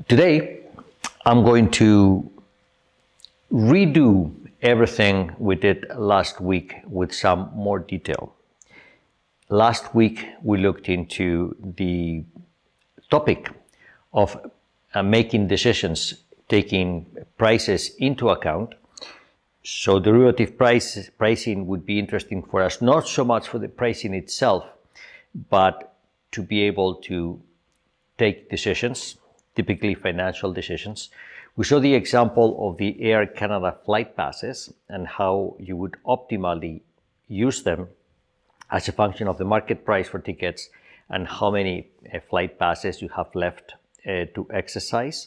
Today, I'm going to redo everything we did last week with some more detail. Last week, we looked into the topic of making decisions, taking prices into account. So derivative pricing would be interesting for us, not so much for the pricing itself, but to be able to take decisions, typically financial decisions. We saw the example of the Air Canada flight passes and how you would optimally use them as a function of the market price for tickets and how many flight passes you have left to exercise.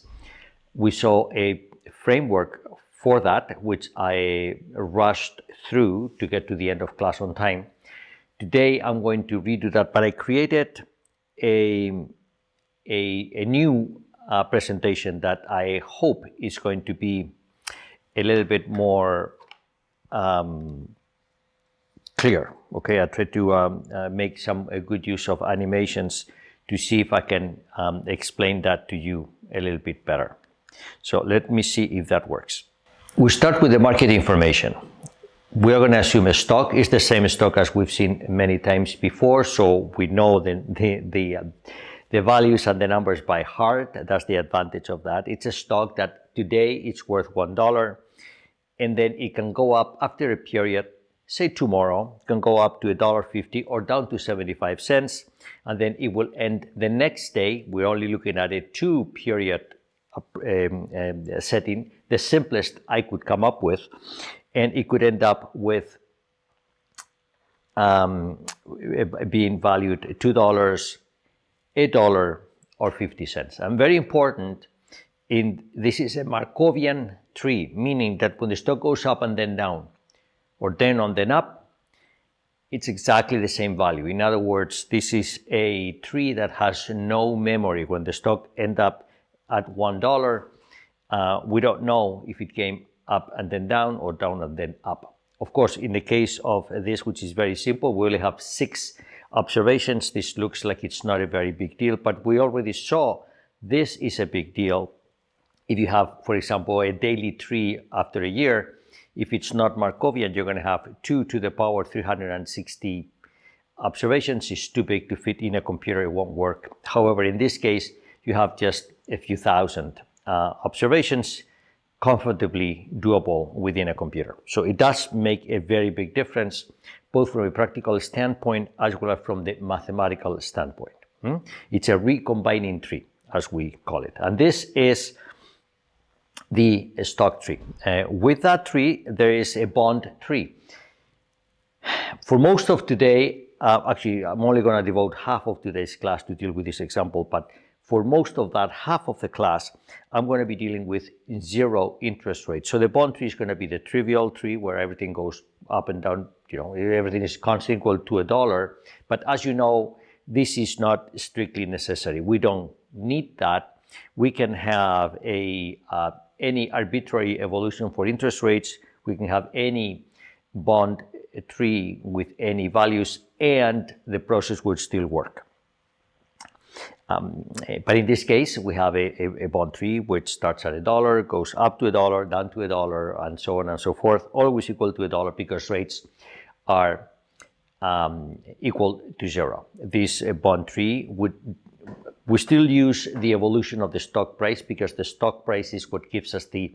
We saw a framework for that, which I rushed through to get to the end of class on time. Today, I'm going to redo that, but I created a new presentation that I hope is going to be a little bit more clear. Okay, I tried to make some good use of animations to see if I can explain that to you a little bit better. So let me see if that works. We start with the market information. We are going to assume a stock is the same stock as we've seen many times before, so we know the values and the numbers by heart. That's the advantage of that. It's a stock that today it's worth $1, and then it can go up after a period. Say tomorrow, it can go up to $1.50 or down to 75 cents, and then it will end the next day. We're only looking at a 2-period setting, the simplest I could come up with, and it could end up with being valued $2, $1, or 50 cents. And very important, this is a Markovian tree, meaning that when the stock goes up and then down, or then on then up, it's exactly the same value. In other words, this is a tree that has no memory. When the stock ends up at $1, we don't know if it came up and then down or down and then up. Of course, in the case of this, which is very simple, we only have 6 observations. This looks like it's not a very big deal, but we already saw this is a big deal. If you have, for example, a daily tree after a year, if it's not Markovian, you're going to have 2 to the power 360 observations. It's too big to fit in a computer, it won't work. However, in this case, you have just a few thousand observations, comfortably doable within a computer. So it does make a very big difference, both from a practical standpoint as well as from the mathematical standpoint. It's a recombining tree, as we call it. And this is the stock tree. With that tree, there is a bond tree. For most of today, actually, I'm only going to devote half of today's class to deal with this example, but for most of that half of the class, I'm going to be dealing with zero interest rates. So the bond tree is going to be the trivial tree where everything goes up and down, everything is constant equal to $1. But as you know, this is not strictly necessary. We don't need that. We can have any arbitrary evolution for interest rates. We can have any bond tree with any values, and the process would still work. But in this case, we have a bond tree which starts at $1, goes up to $1, down to $1, and so on and so forth, always equal to $1 because rates are equal to 0. This bond tree we still use the evolution of the stock price because the stock price is what gives us the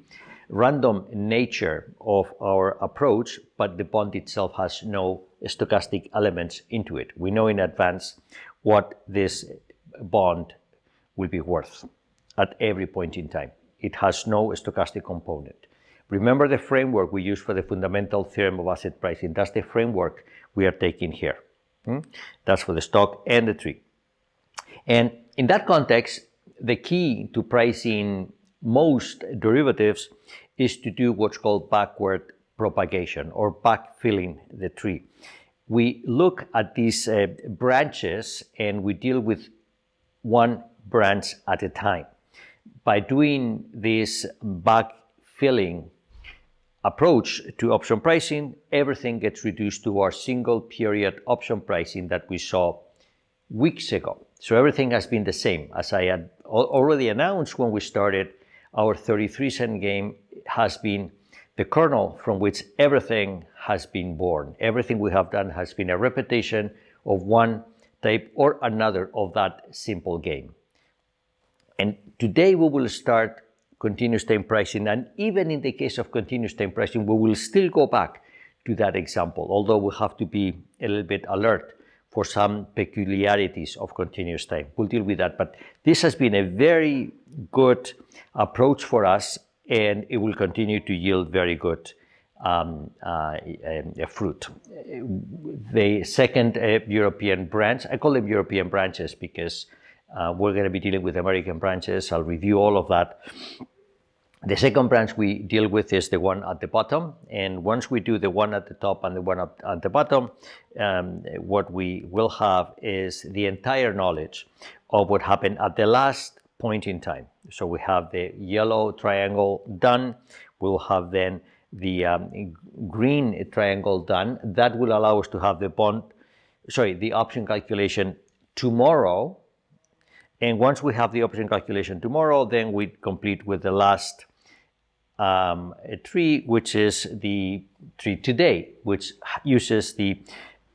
random nature of our approach, but the bond itself has no stochastic elements into it. We know in advance what this bond will be worth at every point in time. It has no stochastic component. Remember the framework we use for the fundamental theorem of asset pricing. That's the framework we are taking here. That's for the stock and the tree. And in that context, the key to pricing most derivatives is to do what's called backward propagation or backfilling the tree. We look at these branches and we deal with one branch at a time. By doing this backfilling approach to option pricing, everything gets reduced to our single period option pricing that we saw weeks ago. So everything has been the same. As I had already announced when we started, our 33-cent game has been the kernel from which everything has been born. Everything we have done has been a repetition of one type or another of that simple game. And today we will start continuous time pricing, and even in the case of continuous time pricing, we will still go back to that example, although we have to be a little bit alert for some peculiarities of continuous time. We'll deal with that, but this has been a very good approach for us, and it will continue to yield very good fruit. The second European branch, I call them European branches because we're going to be dealing with American branches. I'll review all of that. The second branch we deal with is the one at the bottom. And once we do the one at the top and the one at the bottom, what we will have is the entire knowledge of what happened at the last point in time. So we have the yellow triangle done. We'll have then the green triangle done. That will allow us to have the option calculation tomorrow. And once we have the option calculation tomorrow, then we complete with the last tree, which is the tree today, which uses the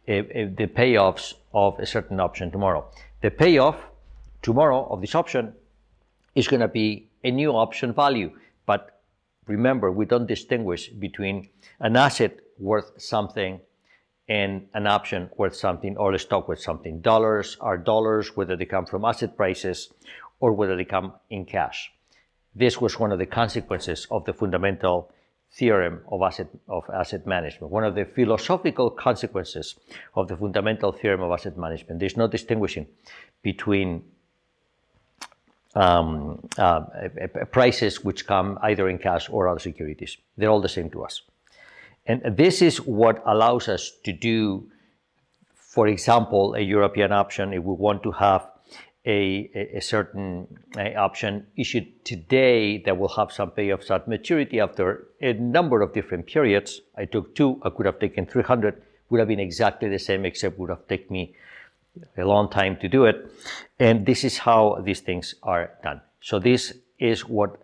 payoffs of a certain option tomorrow. The payoff tomorrow of this option is going to be a new option value. But remember, we don't distinguish between an asset worth something and an option worth something or a stock worth something. Dollars are dollars, whether they come from asset prices or whether they come in cash. This was one of the consequences of the fundamental theorem of asset management, one of the philosophical consequences of the fundamental theorem of asset management. There's no distinguishing between prices which come either in cash or other securities. They're all the same to us. And this is what allows us to do, for example, a European option. If we want to have a certain option issued today that will have some payoffs at maturity after a number of different periods. I took 2, I could have taken 300, would have been exactly the same, except would have taken me a long time to do it. And this is how these things are done. So this is what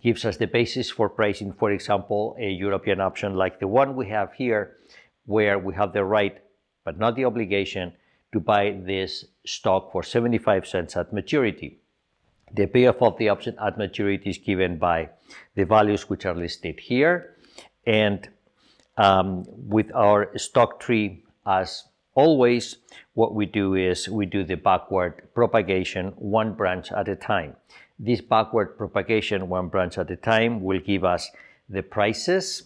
gives us the basis for pricing, for example, a European option like the one we have here, where we have the right, but not the obligation, to buy this stock for 75 cents at maturity. The payoff of the option at maturity is given by the values which are listed here. And with our stock tree, as always, what we do is we do the backward propagation one branch at a time. This backward propagation one branch at a time will give us the prices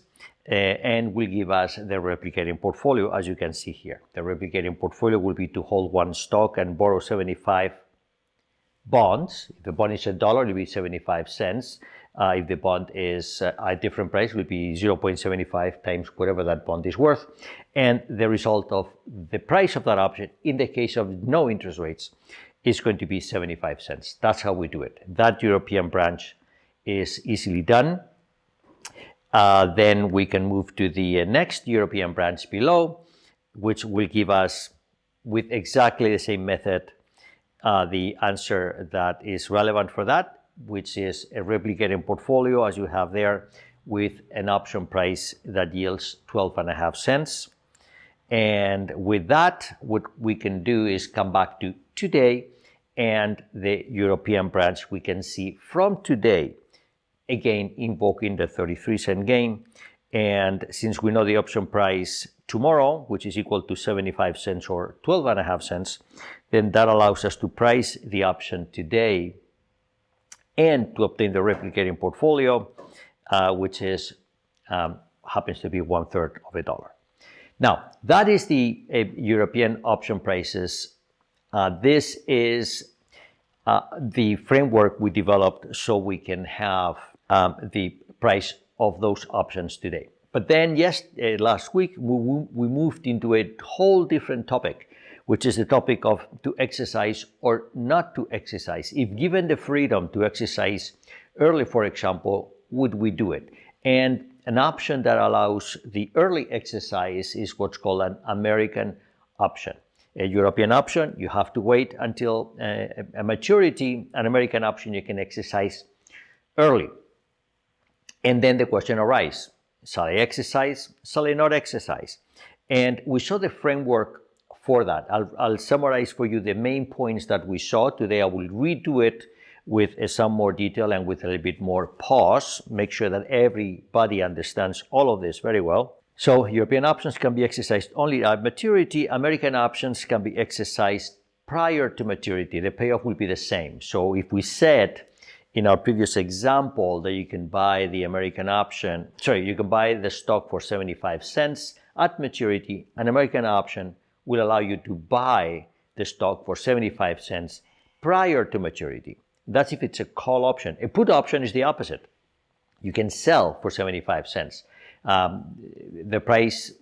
and will give us the replicating portfolio, as you can see here. The replicating portfolio will be to hold one stock and borrow 75 bonds. If the bond is $1, it will be 75 cents. If the bond is a different price, it will be 0.75 times whatever that bond is worth. And the result of the price of that option, in the case of no interest rates, is going to be 75 cents. That's how we do it. That European branch is easily done. Then we can move to the next European branch below, which will give us, with exactly the same method, the answer that is relevant for that, which is a replicating portfolio, as you have there, with an option price that yields 12.5 cents. And with that, what we can do is come back to today and the European branch. We can see from today, again, invoking the 33-cent game. And since we know the option price tomorrow, which is equal to 75 cents or 12.5 cents, then that allows us to price the option today and to obtain the replicating portfolio, which is happens to be $1/3 of a dollar. Now, that is the European option prices. This is the framework we developed so we can have the price of those options today. But then, last week, we moved into a whole different topic, which is the topic of to exercise or not to exercise. If given the freedom to exercise early, for example, would we do it? And an option that allows the early exercise is what's called an American option. A European option, you have to wait until a maturity. An American option, you can exercise early. And then the question arises, shall I exercise? Shall I not exercise? And we saw the framework for that. I'll summarize for you the main points that we saw today. I will redo it with some more detail and with a little bit more pause, make sure that everybody understands all of this very well. So European options can be exercised only at maturity. American options can be exercised prior to maturity. The payoff will be the same. So if we said in our previous example that you can buy the American option, you can buy the stock for 75 cents at maturity, an American option will allow you to buy the stock for 75 cents prior to maturity. That's if it's a call option. A put option is the opposite. You can sell for 75 cents. The price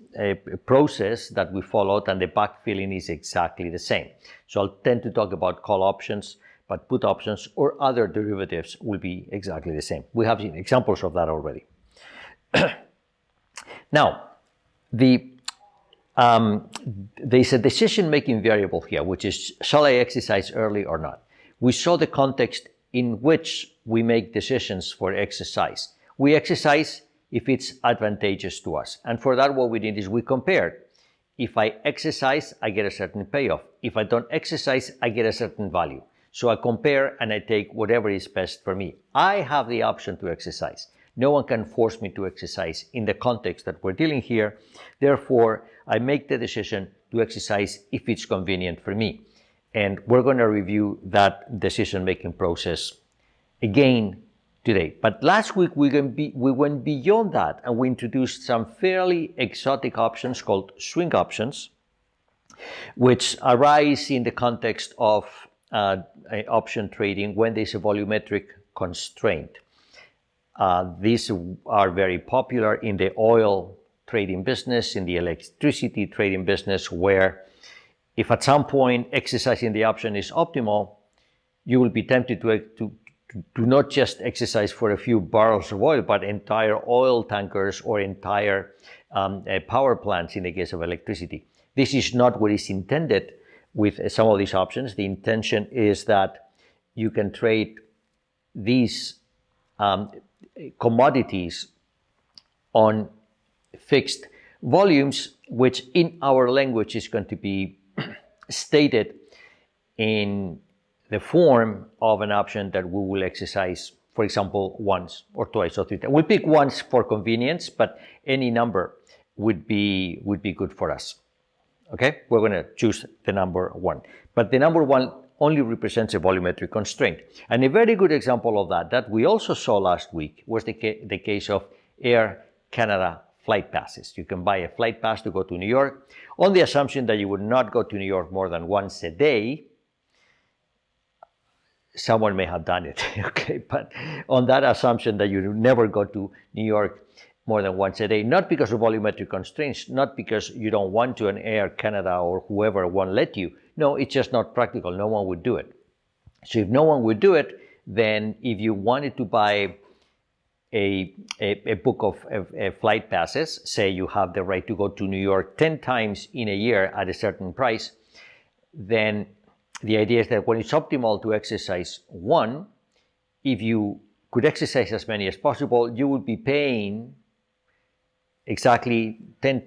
process that we followed and the backfilling is exactly the same. So I'll tend to talk about call options, but put options or other derivatives will be exactly the same. We have seen examples of that already. Now, there's a decision-making variable here, which is, shall I exercise early or not? We saw the context in which we make decisions for exercise. We exercise if it's advantageous to us. And for that, what we did is we compared. If I exercise, I get a certain payoff. If I don't exercise, I get a certain value. So I compare and I take whatever is best for me. I have the option to exercise. No one can force me to exercise in the context that we're dealing here. Therefore, I make the decision to exercise if it's convenient for me. And we're going to review that decision-making process again today. But last week we went beyond that and we introduced some fairly exotic options called swing options, which arise in the context of option trading when there's a volumetric constraint. These are very popular in the oil trading business, in the electricity trading business, where if at some point exercising the option is optimal, you will be tempted to not just exercise for a few barrels of oil, but entire oil tankers or entire power plants in the case of electricity. This is not what is intended with some of these options. The intention is that you can trade these commodities on fixed volumes, which in our language is going to be stated in the form of an option that we will exercise, for example, once or twice or three times. We'll pick once for convenience, but any number would be good for us. Okay, we're going to choose the number 1. But the number 1 only represents a volumetric constraint. And a very good example of that we also saw last week was the case of Air Canada flight passes. You can buy a flight pass to go to New York on the assumption that you would not go to New York more than once a day. Someone may have done it, okay, but on that assumption that you never go to New York more than once a day, not because of volumetric constraints, not because you don't want to, and Air Canada or whoever won't let you. No, it's just not practical. No one would do it. So if no one would do it, then if you wanted to buy a book of flight passes, say you have the right to go to New York 10 times in a year at a certain price, then the idea is that when it's optimal to exercise one, if you could exercise as many as possible, you would be paying exactly 10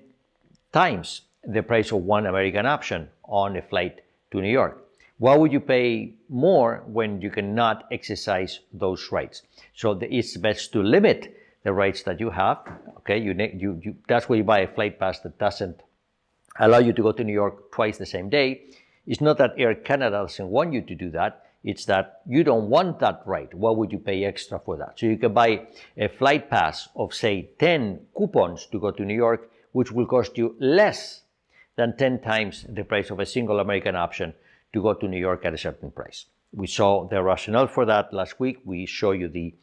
times the price of one American option on a flight to New York. Why would you pay more when you cannot exercise those rights? So it's best to limit the rights that you have. Okay, that's why you buy a flight pass that doesn't allow you to go to New York twice the same day. It's not that Air Canada doesn't want you to do that. It's that you don't want that right. Why would you pay extra for that? So you can buy a flight pass of, say, 10 coupons to go to New York, which will cost you less than 10 times the price of a single American option to go to New York at a certain price. We saw the rationale for that last week. We show you the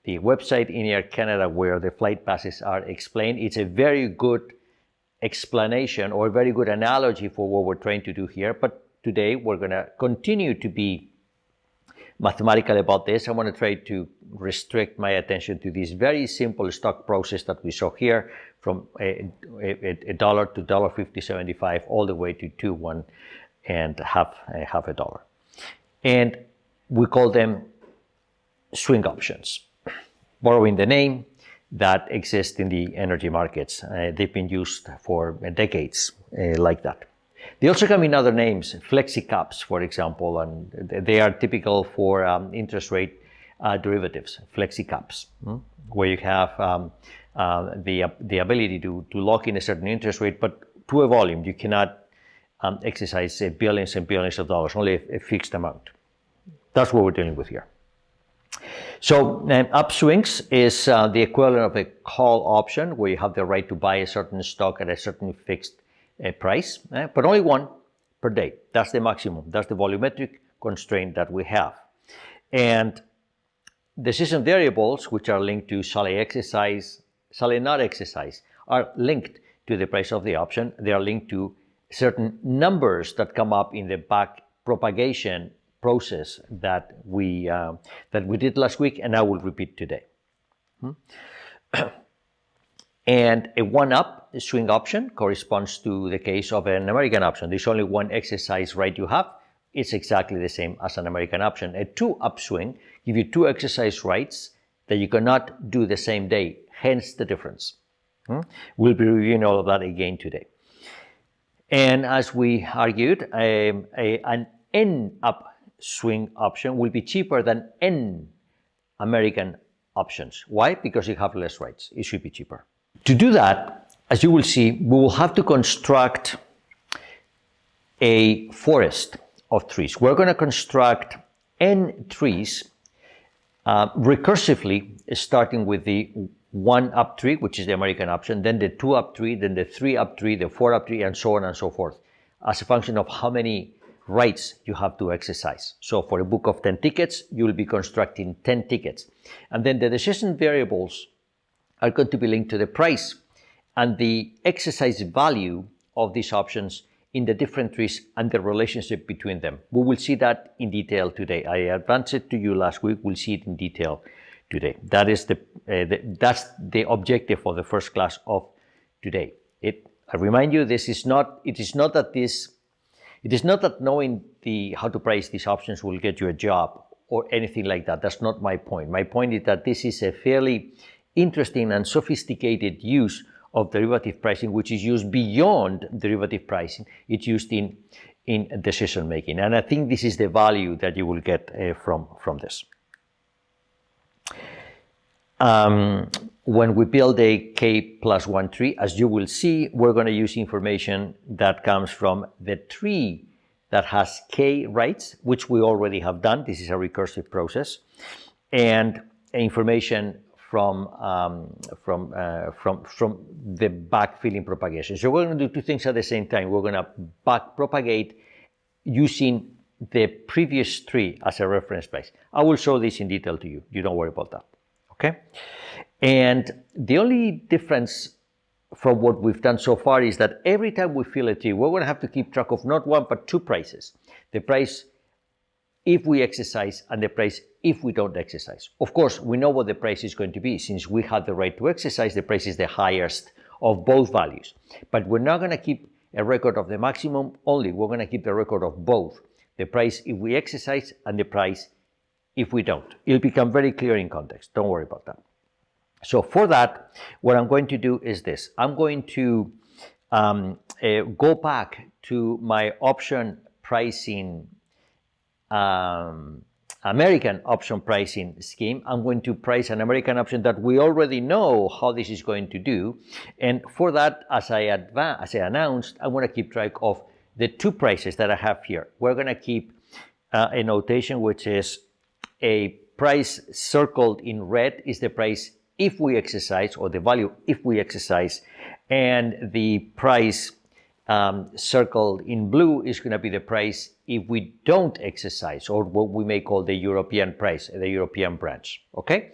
website in Air Canada where the flight passes are explained. It's a very good explanation or a very good analogy for what we're trying to do here. But today we're going to continue to be mathematical about this. I want to try to restrict my attention to this very simple stock process that we saw here from $1 to $1.5075 all the way to 2, 1, and half a dollar. And we call them swing options, borrowing the name that exists in the energy markets. They've been used for decades like that. They also come in other names, flexi caps, for example, and they are typical for interest rate derivatives, flexi caps, where you have the ability to lock in a certain interest rate, but to a volume. You cannot exercise billions and billions of dollars, only a fixed amount. That's what we're dealing with here. So upswings is the equivalent of a call option, where you have the right to buy a certain stock at a certain fixed price, but only one per day. That's the maximum. That's the volumetric constraint that we have. And decision variables, which are linked to shall I exercise, shall I not exercise, are linked to the price of the option. They are linked to certain numbers that come up in the back propagation process that we did last week, and I will repeat today. And a one-up swing option corresponds to the case of an American option. There's only one exercise right you have. It's exactly the same as an American option. A two-up swing gives you two exercise rights that you cannot do the same day, hence the difference. We'll be reviewing all of that again today. And as we argued, an N-up swing option will be cheaper than N American options. Why? Because you have less rights. It should be cheaper. To do that, as you will see, we will have to construct a forest of trees. We're going to construct N trees recursively, starting with the one-up tree, which is the American option, then the two-up tree, then the three-up tree, the four-up tree, and so on and so forth, as a function of how many rights you have to exercise. So for a book of 10 tickets, you will be constructing 10 tickets. And then the decision variables are going to be linked to the price and the exercise value of these options in the different trees and the relationship between them. We will see that in detail today. I advanced it to you last week. We'll see it in detail today. That is that's the objective for the first class of today. I remind you, it is not that knowing how to price these options will get you a job or anything like that. That's not my point. My point is that this is a fairly interesting and sophisticated use of derivative pricing, which is used beyond derivative pricing. It's used in decision making. And I think this is the value that you will get from this. When we build a K+1 tree, as you will see, we're going to use information that comes from the tree that has K rights, which we already have done. This is a recursive process, and information from the backfilling propagation. So we're going to do two things at the same time. We're going to back propagate using the previous tree as a reference place. I will show this in detail to you. You don't worry about that. Okay? And the only difference from what we've done so far is that every time we fill a tree, we're going to have to keep track of not one, but two prices. The price if we exercise and the price if we don't exercise. Of course, we know what the price is going to be. Since we have the right to exercise, the price is the highest of both values. But we're not going to keep a record of the maximum only. We're going to keep the record of both. The price if we exercise and the price if we don't. It'll become very clear in context. Don't worry about that. So for that, what I'm going to do is this. I'm going to go back to my option pricing, American option pricing scheme. I'm going to price an American option that we already know how this is going to do. And for that, as I announced, I want to keep track of the two prices that I have here. We're going to keep a notation which is a price circled in red is the price if we exercise, or the value if we exercise, and the price circled in blue is going to be the price if we don't exercise, or what we may call the European price, the European branch. Okay,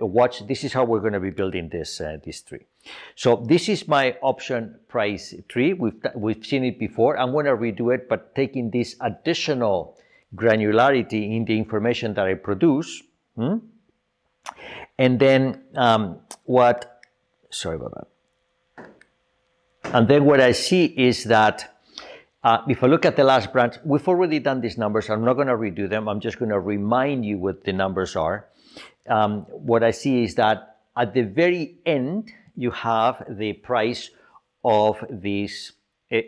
watch. This is how we're going to be building this tree. So this is my option price tree. We've seen it before. I'm going to redo it, but taking this additional granularity in the information that I produce. And then sorry about that. And then what I see is that If I look at the last branch, we've already done these numbers. I'm not going to redo them. I'm just going to remind you what the numbers are. What I see is that at the very end, you have the price of this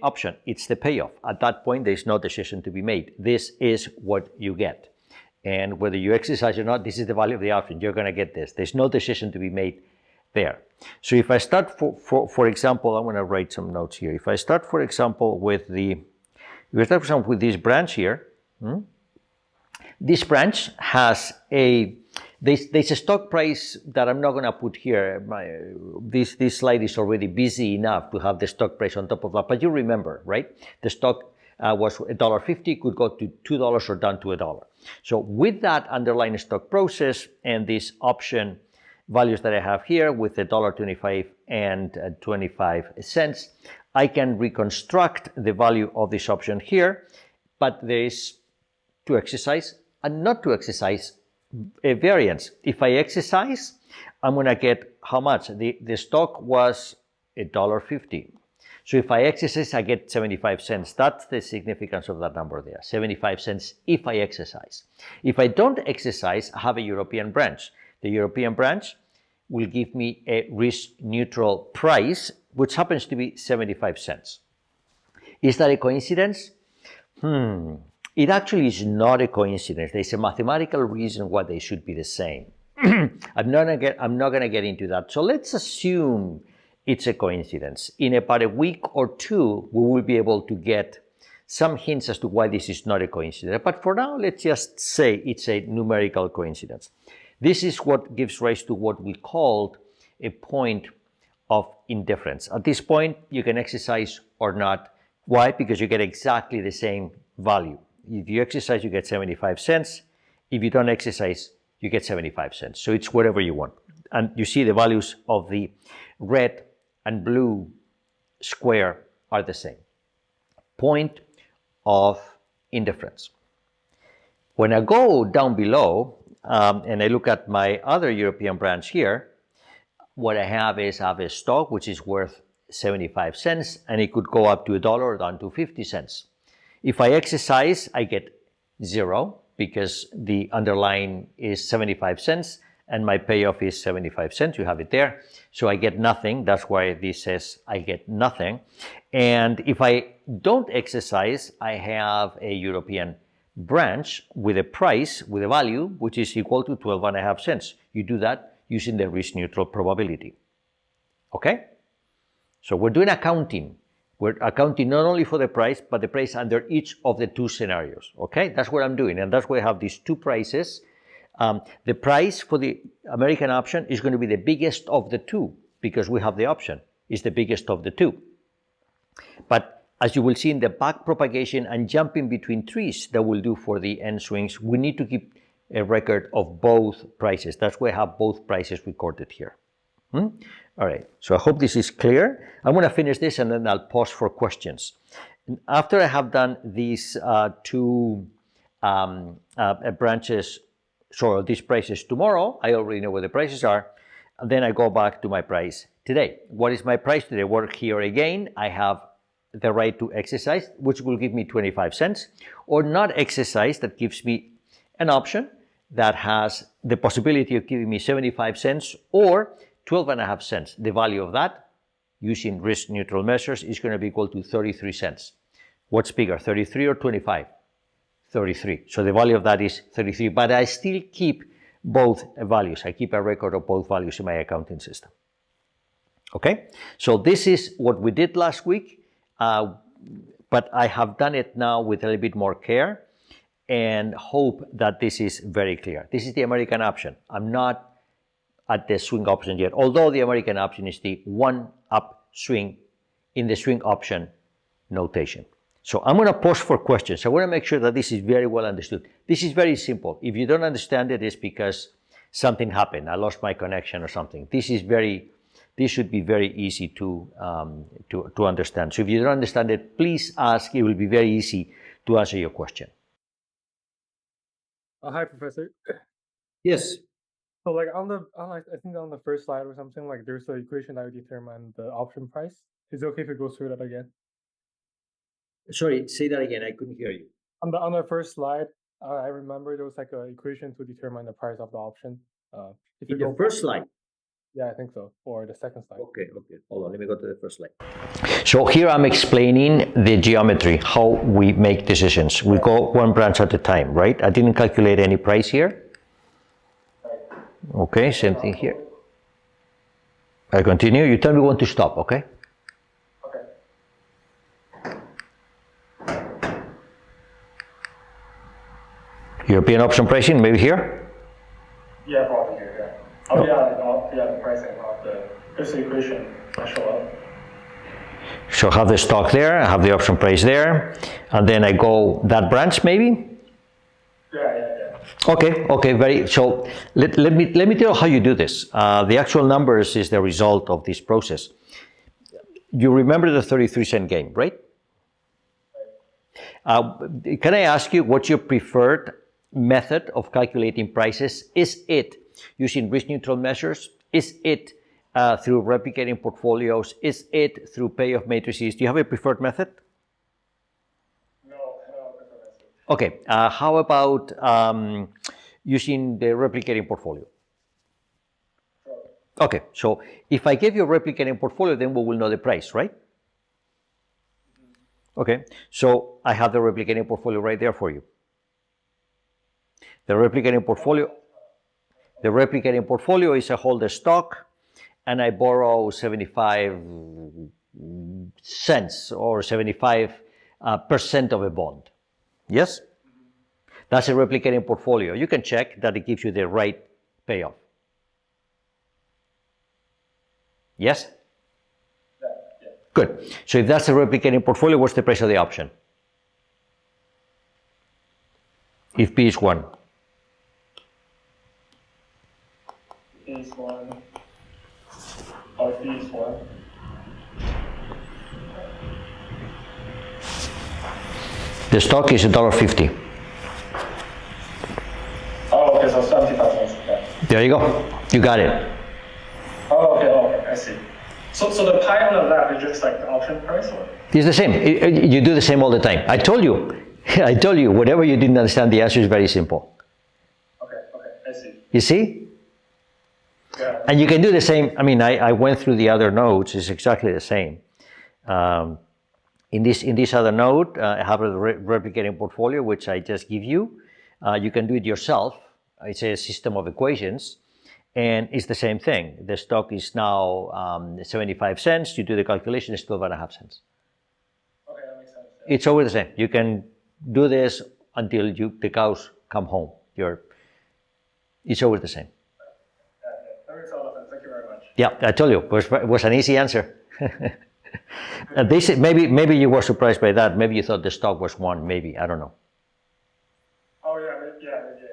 option. It's the payoff. At that point, there's no decision to be made. This is what you get. And whether you exercise or not, this is the value of the option. You're going to get this. There's no decision to be made there. So if I start, for example, I'm going to write some notes here. If I start, for example, with this branch here, this branch has there's a stock price that I'm not going to put here. This slide is already busy enough to have the stock price on top of that. But you remember, right? The stock was $1.50, could go to $2 or down to $1. So with that underlying stock process and this option values that I have here with $1.25 and 25 cents, I can reconstruct the value of this option here, but there is to exercise and not to exercise a variance. If I exercise, I'm going to get how much? The stock was $1.50. So if I exercise, I get 75 cents. That's the significance of that number there, 75 cents if I exercise. If I don't exercise, I have a European branch. The European branch will give me a risk-neutral price, which happens to be 75 cents. Is that a coincidence? It actually is not a coincidence. There's a mathematical reason why they should be the same. I'm not going to get into that. So let's assume it's a coincidence. In about a week or two, we will be able to get some hints as to why this is not a coincidence. But for now, let's just say it's a numerical coincidence. This is what gives rise to what we called a point of indifference. At this point, you can exercise or not. Why? Because you get exactly the same value. If you exercise, you get 75 cents. If you don't exercise, you get 75 cents. So it's whatever you want. And you see the values of the red and blue square are the same. Point of indifference. When I go down below and I look at my other European branch here, what I have is I have a stock which is worth 75 cents and it could go up to $1 or down to 50 cents. If I exercise, I get 0 because the underlying is 75 cents and my payoff is 75 cents. You have it there. So I get nothing. That's why this says I get nothing. And if I don't exercise, I have a European branch with a price, with a value, which is equal to 12.5 cents. You do that using the risk neutral probability. Okay? So we're doing accounting. We're accounting not only for the price, but the price under each of the two scenarios. Okay, that's what I'm doing. And that's why I have these two prices. The price for the American option is going to be the biggest of the two because we have the option. It's the biggest of the two. But as you will see in the back propagation and jumping between trees that we'll do for the end swings, we need to keep a record of both prices. That's why I have both prices recorded here. All right, so I hope this is clear. I'm going to finish this and then I'll pause for questions. And after I have done these two branches, so these prices tomorrow, I already know what the prices are, and then I go back to my price today. What is my price today? Work here again. I have the right to exercise, which will give me 25 cents, or not exercise, that gives me an option that has the possibility of giving me 75 cents or 12.5 cents. The value of that, using risk neutral measures, is going to be equal to 33 cents. What's bigger, 33 or 25? 33. So the value of that is 33, but I still keep both values. I keep a record of both values in my accounting system. Okay, so this is what we did last week, but I have done it now with a little bit more care and hope that this is very clear. This is the American option. I'm not at the swing option yet, although the American option is the one up swing in the swing option notation. So I'm going to pause for questions. I want to make sure that this is very well understood. This is very simple. If you don't understand it, it's because something happened. I lost my connection or something. This should be very easy to understand. So if you don't understand it, please ask. It will be very easy to answer your question. Hi, Professor. Yes. So, like I think on the first slide or something, like there's the equation that would determine the option price. Is it okay if it goes through that again? Sorry, say that again. I couldn't hear you. On the first slide, I remember there was like an equation to determine the price of the option. If you In the go, first slide. yeah, I think so, or the second slide. Okay. Hold on. Let me go to the first slide. So here I'm explaining the geometry, how we make decisions. We go one branch at a time, right? I didn't calculate any price here. Okay, same thing here. I continue. You tell me when to stop, okay? Okay. European option pricing, maybe here? Yeah, probably here. Yeah. Oh yeah, the pricing of there's the equation that show up. So I have the stock there, I have the option price there, and then I go that branch maybe? Yeah. Okay, so let me tell you how you do this. The actual numbers is the result of this process. You remember the 33-cent game, right? Can I ask you what's your preferred method of calculating prices? Is it using risk neutral measures? Is it through replicating portfolios? Is it through payoff matrices? Do you have a preferred method? No, preferred method. Okay, how about using the replicating portfolio? Sure. Okay, so if I give you a replicating portfolio, then we will know the price, right? Okay, so I have the replicating portfolio right there for you. The replicating portfolio is I hold the stock and I borrow 75 cents or 75% of a bond. Yes? That's a replicating portfolio. You can check that it gives you the right payoff. Yes? Yeah. Good. So if that's a replicating portfolio, what's the price of the option? If P is 1. P is 1. Or P is 1. The stock is $1.50. Oh, okay, so 75 cents. Yeah. There you go. You got it. Oh, okay, I see. So the pie on the left is just like the option price, or? It's the same. You do the same all the time. I told you. I told you. Whatever you didn't understand, the answer is very simple. Okay, I see. You see? Yeah. And you can do the same. I mean, I went through the other nodes. It's exactly the same. In this other node, I have a replicating portfolio, which I just give you. You can do it yourself. It's a system of equations. And it's the same thing. The stock is now 75 cents. You do the calculation, it's 12.5 cents. Okay, that makes sense. Yeah. It's always the same. You can do this until the cows come home. It's always the same. That makes a lot of sense. Thank you very much. Yeah, I told you, it was an easy answer. Maybe you were surprised by that. Maybe you thought the stock was 1. Maybe, I don't know. Oh yeah.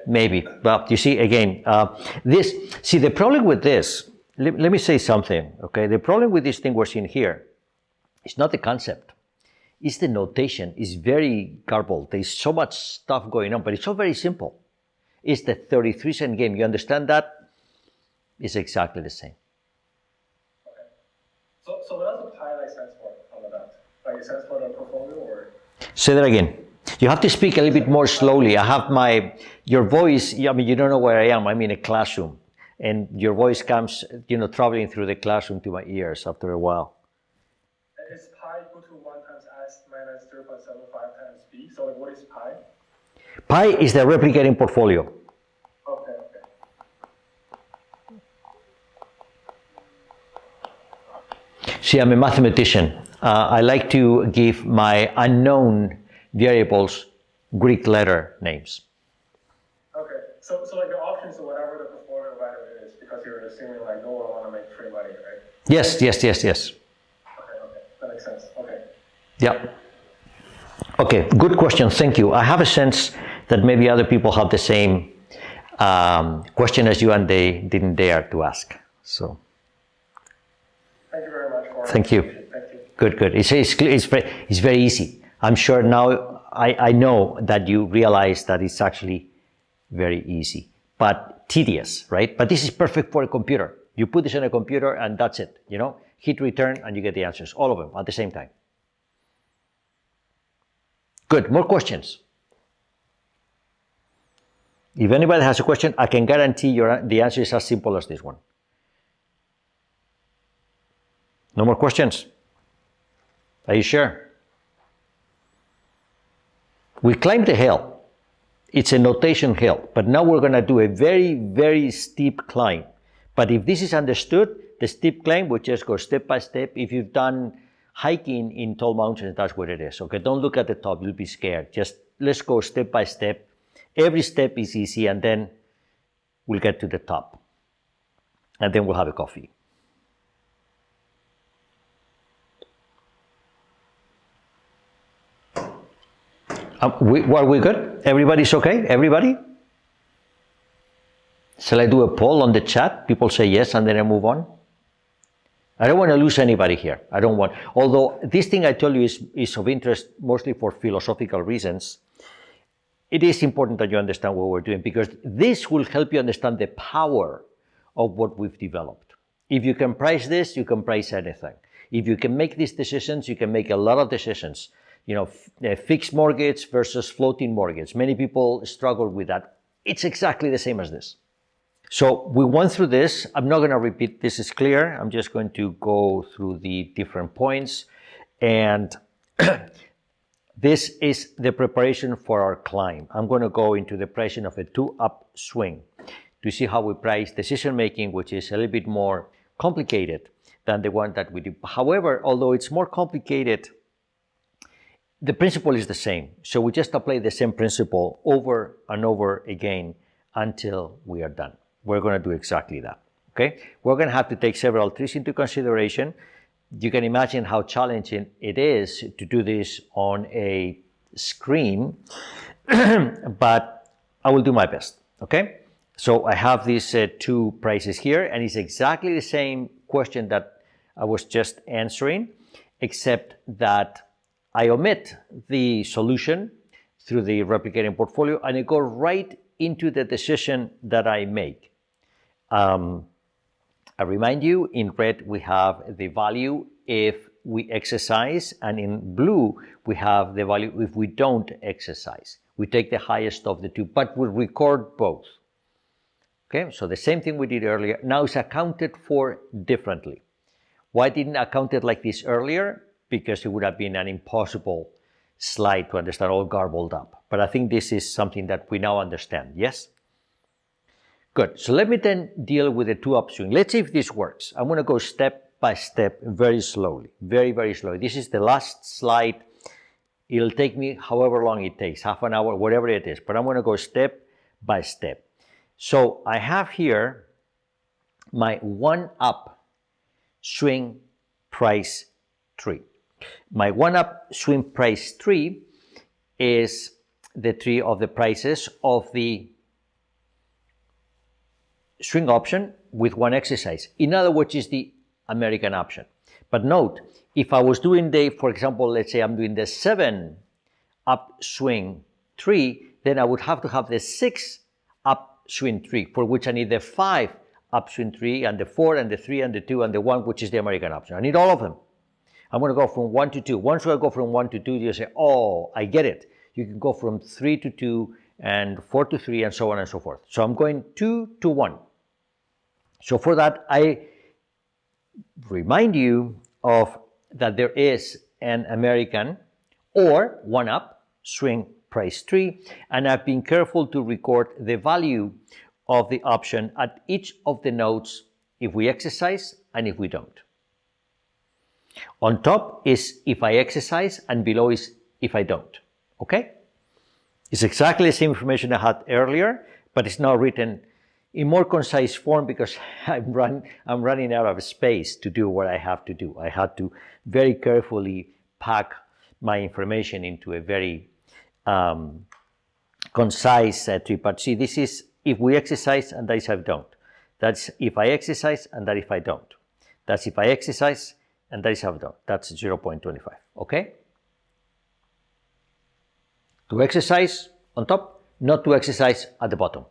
Maybe, but you see, again, the problem with this, let me say something, okay? The problem with this thing we're seeing here is not the concept, it's the notation. It's very garbled. There's so much stuff going on, but it's all very simple. It's the 33-cent game. You understand that? It's exactly the same. Okay. So what does the pie like stands for on the left? Like it stands for the portfolio, or? Say that again. You have to speak a little bit more slowly. Your voice, I mean, you don't know where I am. I'm in a classroom. And your voice comes, traveling through the classroom to my ears after a while. Is pi equal to 1 times s minus 0.75 times b? So like, what is pi? Pi is the replicating portfolio. Okay. See, I'm a mathematician. I like to give my unknown variables Greek letter names. Okay. So like the options or whatever the portfolio value is, because you're assuming like no one want to make free money, right? Yes. Okay. That makes sense. Okay. Yeah. Okay, good question. Thank you. I have a sense that maybe other people have the same question as you and they didn't dare to ask. So. Thank you very much. Thank you. Good. It's very easy. I'm sure now I know that you realize that it's actually very easy, but tedious, right? But this is perfect for a computer. You put this on a computer and that's it, hit return and you get the answers, all of them at the same time. Good, more questions? If anybody has a question, I can guarantee the answer is as simple as this one. No more questions? Are you sure? We climbed the hill. It's a notation hill, but now we're going to do a very, very steep climb. But if this is understood, the steep climb, we just go step by step. If you've done hiking in tall mountains, that's what it is. Okay, don't look at the top, you'll be scared. Just let's go step by step. Every step is easy, and then we'll get to the top. And then we'll have a coffee. Are we good? Everybody's okay? Everybody? Shall I do a poll on the chat? People say yes, and then I move on. I don't want to lose anybody here. I don't want, although this thing I told you is of interest mostly for philosophical reasons. It is important that you understand what we're doing, because this will help you understand the power of what we've developed. If you can price this, you can price anything. If you can make these decisions, you can make a lot of decisions. You know, fixed mortgage versus floating mortgage. Many people struggle with that. It's exactly the same as this. So we went through this. I'm not going to repeat. This is clear. I'm just going to go through the different points. And this is the preparation for our climb. I'm going to go into the pricing of a 2-up swing to see how we price decision making, which is a little bit more complicated than the one that we did. However, although it's more complicated, the principle is the same. So we just apply the same principle over and over again until we are done. We're going to do exactly that. Okay? We're going to have to take several trees into consideration. You can imagine how challenging it is to do this on a screen, but I will do my best. Okay? So I have these two prices here, and it's exactly the same question that I was just answering, except that I omit the solution through the replicating portfolio, and I go right into the decision that I make. I remind you, in red we have the value if we exercise, and in blue we have the value if we don't exercise. We take the highest of the two, but we record both. Okay, so the same thing we did earlier now is accounted for differently. Why didn't I account it like this earlier? Because it would have been an impossible slide to understand, all garbled up. But I think this is something that we now understand, yes? Good, so let me then deal with the 2-up swing. Let's see if this works. I'm gonna go step by step, very slowly, very, very slowly. This is the last slide. It'll take me however long it takes, half an hour, whatever it is, but I'm gonna go step by step. So I have here my 1-up swing price tree. My 1-up swing price tree is the tree of the prices of the swing option with one exercise. In other words, is the American option. But note, if I was doing for example, let's say I'm doing the 7-up swing tree, then I would have to have the 6-up swing tree, for which I need the 5-up swing tree, and the 4 and the 3 and the 2 and the 1, which is the American option. I need all of them. I'm going to go from 1 to 2. Once I go from 1 to 2, you say, oh, I get it. You can go from 3 to 2 and 4 to 3 and so on and so forth. So I'm going 2 to 1. So for that, I remind you of that there is an American or 1-up swing price tree, and I've been careful to record the value of the option at each of the nodes if we exercise and if we don't. On top is if I exercise, and below is if I don't. Okay? It's exactly the same information I had earlier, but it's now written in more concise form because I'm running out of space to do what I have to do. I had to very carefully pack my information into a very concise tree. But see, this is if we exercise, and that is if I don't. That's if I exercise, and that if I don't. That's if I exercise, and that is how done. That's 0.25, okay? To exercise on top, not to exercise at the bottom.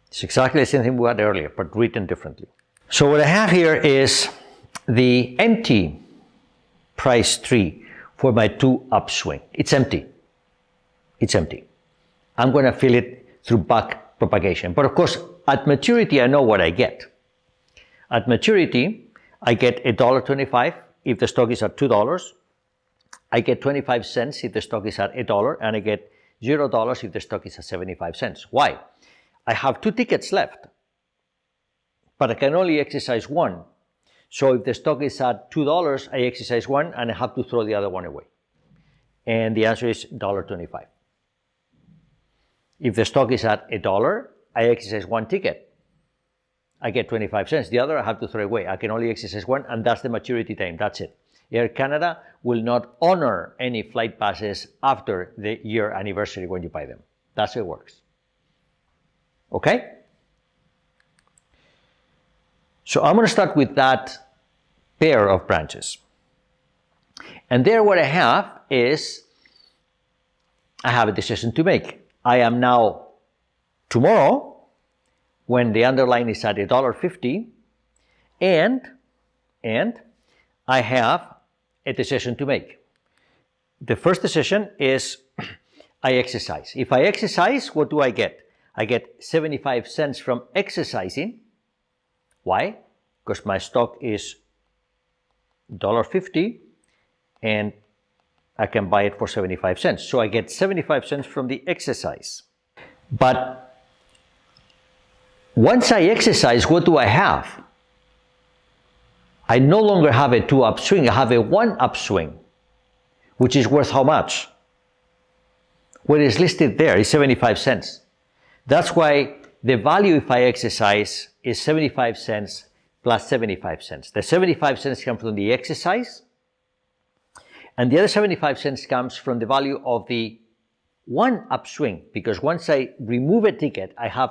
It's exactly the same thing we had earlier, but written differently. So what I have here is the empty price tree for my 2 upswing. It's empty. It's empty. I'm going to fill it through back propagation. But of course, at maturity, I know what I get. At maturity, I get $1.25 if the stock is at $2. I get 25 cents if the stock is at $1, and I get $0 if the stock is at 75 cents. Why? I have 2 tickets left, but I can only exercise one. So if the stock is at $2, I exercise one and I have to throw the other one away. And the answer is $1.25. If the stock is at $1, I exercise one ticket. I get 25 cents. The other I have to throw away. I can only exercise one, and that's the maturity time. That's it. Air Canada will not honor any flight passes after the year anniversary when you buy them. That's how it works. Okay? So I'm going to start with that pair of branches. And there what I have is, I have a decision to make. I am now, tomorrow, when the underline is at $1.50, and I have a decision to make. The first decision is I exercise. If I exercise, what do I get? I get 75 cents from exercising. Why? Because my stock is $1.50 and I can buy it for 75 cents. So I get 75 cents from the exercise. But once I exercise, what do I have? I no longer have a 2 upswing, I have a 1 upswing, which is worth how much? What is listed there is 75 cents. That's why the value if I exercise is 75 cents plus 75 cents. The 75 cents come from the exercise, and the other 75 cents comes from the value of the 1 upswing, because once I remove a ticket, I have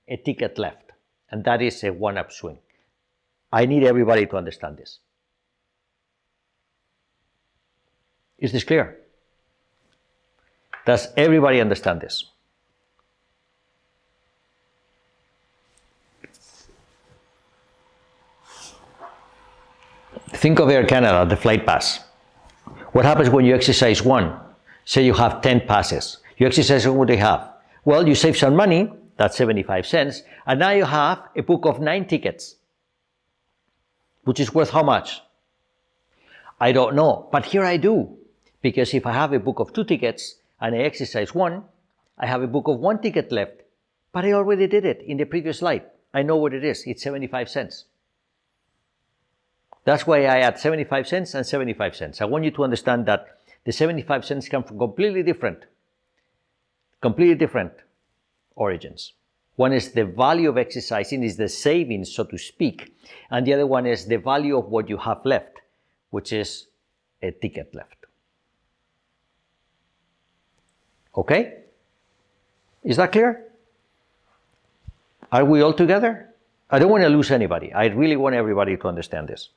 a ticket left, and that is a 1 upswing. I need everybody to understand this. Is this clear? Does everybody understand this? Think of Air Canada, the flight pass. What happens when you exercise one? Say you have 10 passes. You exercise what do you have? Well, you save some money, that's 75 cents, and now you have a book of 9 tickets, which is worth how much? I don't know, but here I do. Because if I have a book of 2 tickets and I exercise one, I have a book of 1 ticket left, but I already did it in the previous slide. I know what it is, it's 75 cents. That's why I add 75 cents and 75 cents. I want you to understand that the 75 cents come from completely different origins. One is the value of exercising, is the savings, so to speak, and the other one is the value of what you have left, which is a ticket left. Okay? Is that clear? Are we all together? I don't want to lose anybody. I really want everybody to understand this.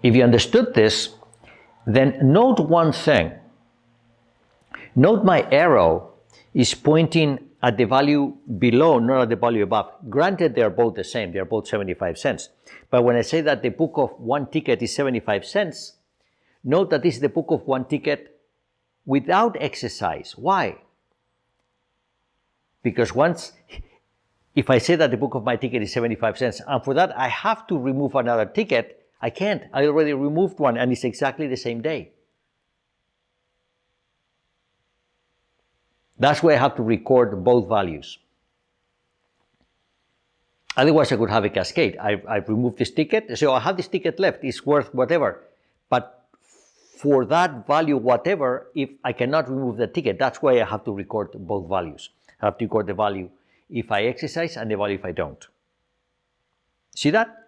If you understood this, then note one thing. Note my arrow is pointing at the value below, not at the value above. Granted, they are both the same. They are both 75 cents. But when I say that the book of 1 ticket is 75 cents, note that this is the book of 1 ticket without exercise. Why? Because if I say that the book of my ticket is 75 cents, and for that I have to remove another ticket, I can't. I already removed one, and it's exactly the same day. That's why I have to record both values. Otherwise, I could have a cascade. I've removed this ticket, so I have this ticket left. It's worth whatever. But for that value, whatever, if I cannot remove the ticket, that's why I have to record both values. I have to record the value if I exercise and the value if I don't. See that?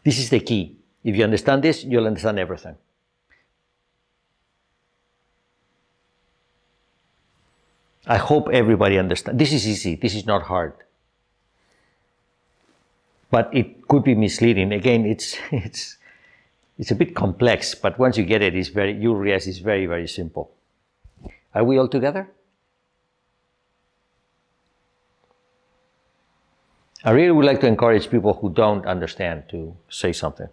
This is the key. If you understand this, you'll understand everything. I hope everybody understands. This is easy. This is not hard. But it could be misleading. Again, it's a bit complex, but once you get it, you realize it's very, very simple. Are we all together? I really would like to encourage people who don't understand to say something.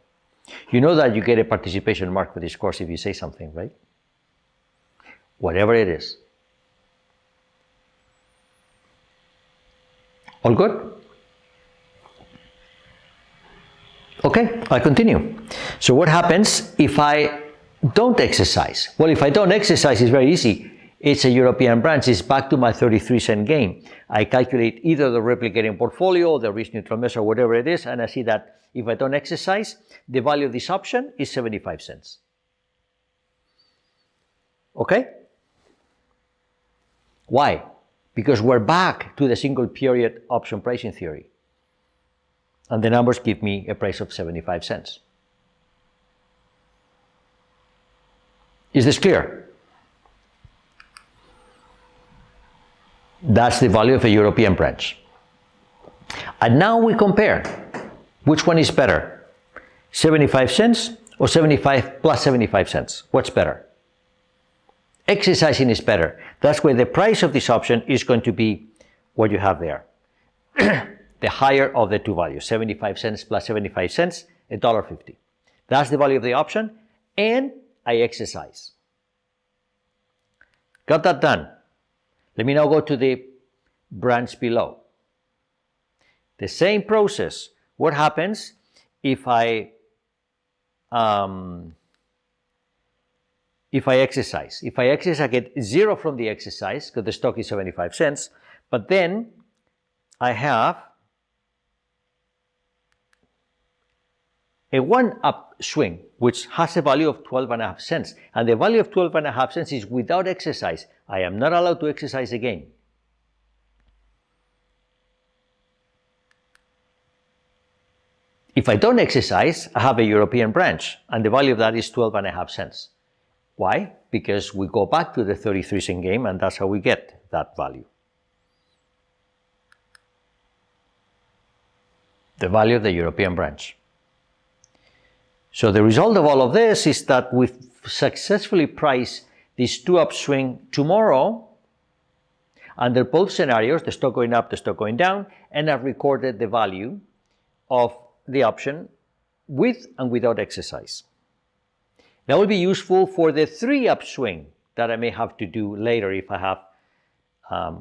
You know that you get a participation mark for this course if you say something, right? Whatever it is. All good? Okay, I continue. So what happens if I don't exercise? Well, if I don't exercise, it's very easy. It's a European branch. It's back to my 33-cent game. I calculate either the replicating portfolio or the risk neutral measure, whatever it is, and I see that if I don't exercise, the value of this option is 75 cents. Okay? Why? Because we're back to the single period option pricing theory. And the numbers give me a price of 75 cents. Is this clear? That's the value of a European branch. And now we compare. Which one is better? 75 cents or 75 plus 75 cents? What's better? Exercising is better. That's why the price of this option is going to be what you have there. The higher of the two values, 75 cents plus 75 cents, $1.50. That's the value of the option, and I exercise. Got that done. Let me now go to the branch below. The same process. What happens if I exercise? If I exercise, I get 0 from the exercise because the stock is 75 cents, but then I have a one upswing, which has a value of 12.5 cents. And the value of 12.5 cents is without exercise. I am not allowed to exercise again. If I don't exercise, I have a European branch, and the value of that is 12.5 cents. Why? Because we go back to the 33-cent game, and that's how we get that value. The value of the European branch. So the result of all of this is that we've successfully priced these two upswing tomorrow under both scenarios, the stock going up, the stock going down, and I've recorded the value of the option with and without exercise. That will be useful for the 3 upswing that I may have to do later if I have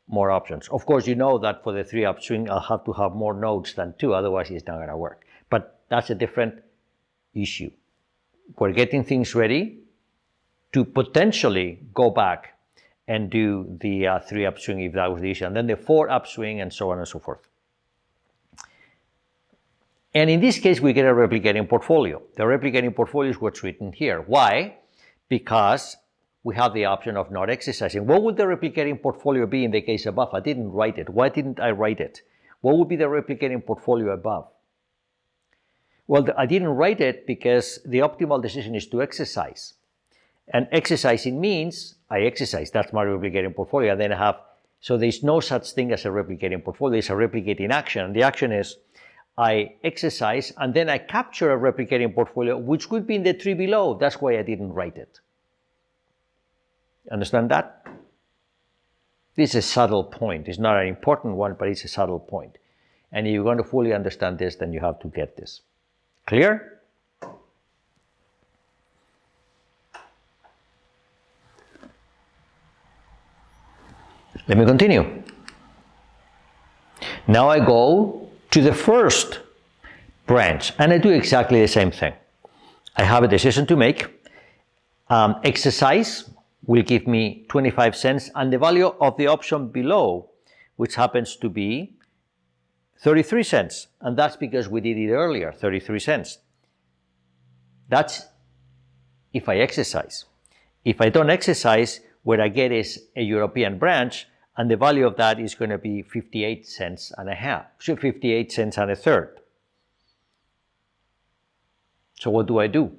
more options. Of course, you know that for the 3 upswing, I'll have to have more nodes than 2, otherwise it's not going to work. But that's a different issue. We're getting things ready to potentially go back and do the 3 upswing if that was the issue, and then the 4 upswing, and so on and so forth. And in this case, we get a replicating portfolio. The replicating portfolio is what's written here. Why? Because we have the option of not exercising. What would the replicating portfolio be in the case above? I didn't write it. Why didn't I write it? What would be the replicating portfolio above? Well, I didn't write it because the optimal decision is to exercise. And exercising means I exercise. That's my replicating portfolio. And then I have, so there's no such thing as a replicating portfolio. It's a replicating action. And the action is I exercise and then I capture a replicating portfolio, which would be in the tree below. That's why I didn't write it. Understand that? This is a subtle point. It's not an important one, but it's a subtle point. And if you're going to fully understand this, then you have to get this. Clear? Let me continue. Now I go to the first branch and I do exactly the same thing. I have a decision to make. Exercise will give me 25 cents and the value of the option below, which happens to be 33 cents. And that's because we did it earlier, 33 cents. That's if I exercise. If I don't exercise, what I get is a European branch, and the value of that is going to be 58 cents and a half, so 58 cents and a third. So what do I do?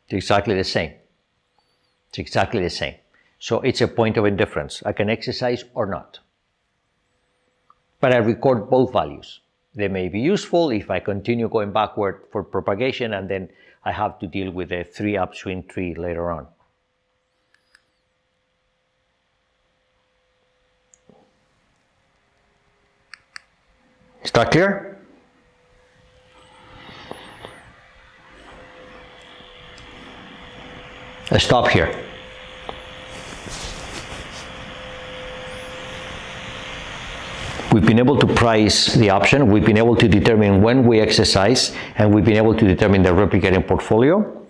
It's exactly the same. It's exactly the same. So it's a point of indifference. I can exercise or not. But I record both values. They may be useful if I continue going backward for propagation and then I have to deal with a 3 upswing tree later on. Is that clear? Let's stop here. We've been able to price the option, we've been able to determine when we exercise, and we've been able to determine the replicating portfolio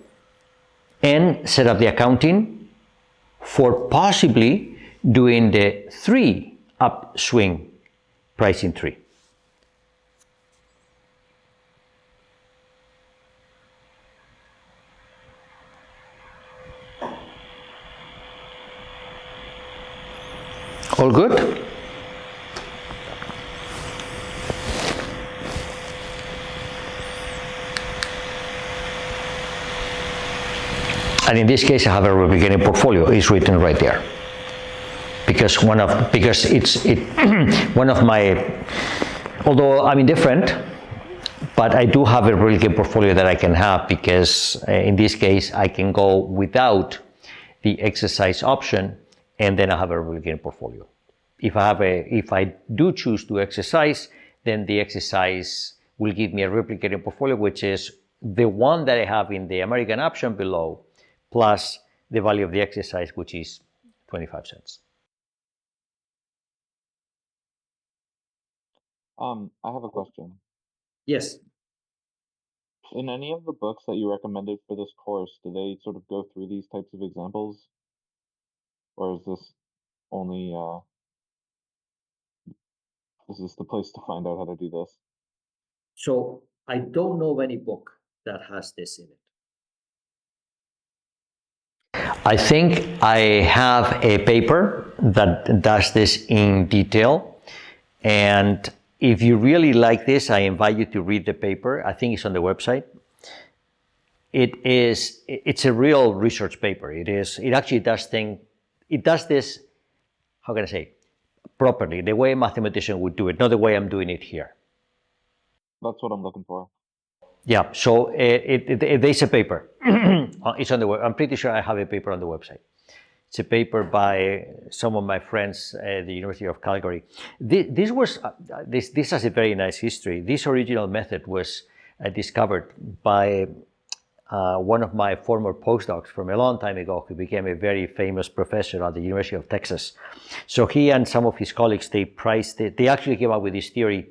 and set up the accounting for possibly doing the 3 upswing pricing tree. All good? And in this case, I have a replicating portfolio. It's written right there, because one of my, although I'm indifferent, but I do have a replicating portfolio that I can have, because in this case I can go without the exercise option, and then I have a replicating portfolio. If I do choose to exercise, then the exercise will give me a replicating portfolio, which is the one that I have in the American option below, plus the value of the exercise, which is 25 cents. I have a question. Yes. In any of the books that you recommended for this course, do they sort of go through these types of examples? Or is this only, is this the place to find out how to do this? So I don't know of any book that has this in it. I think I have a paper that does this in detail, and if you really like this, I invite you to read the paper. I think it's on the website. It's a real research paper. It actually does this, how can I say, properly, the way a mathematician would do it, not the way I'm doing it here. That's what I'm looking for. Yeah, so there's a paper. It's on the web. I'm pretty sure I have a paper on the website. It's a paper by some of my friends at the University of Calgary. This has a very nice history. This original method was discovered by one of my former postdocs from a long time ago, who became a very famous professor at the University of Texas. So he and some of his colleagues, they actually came up with this theory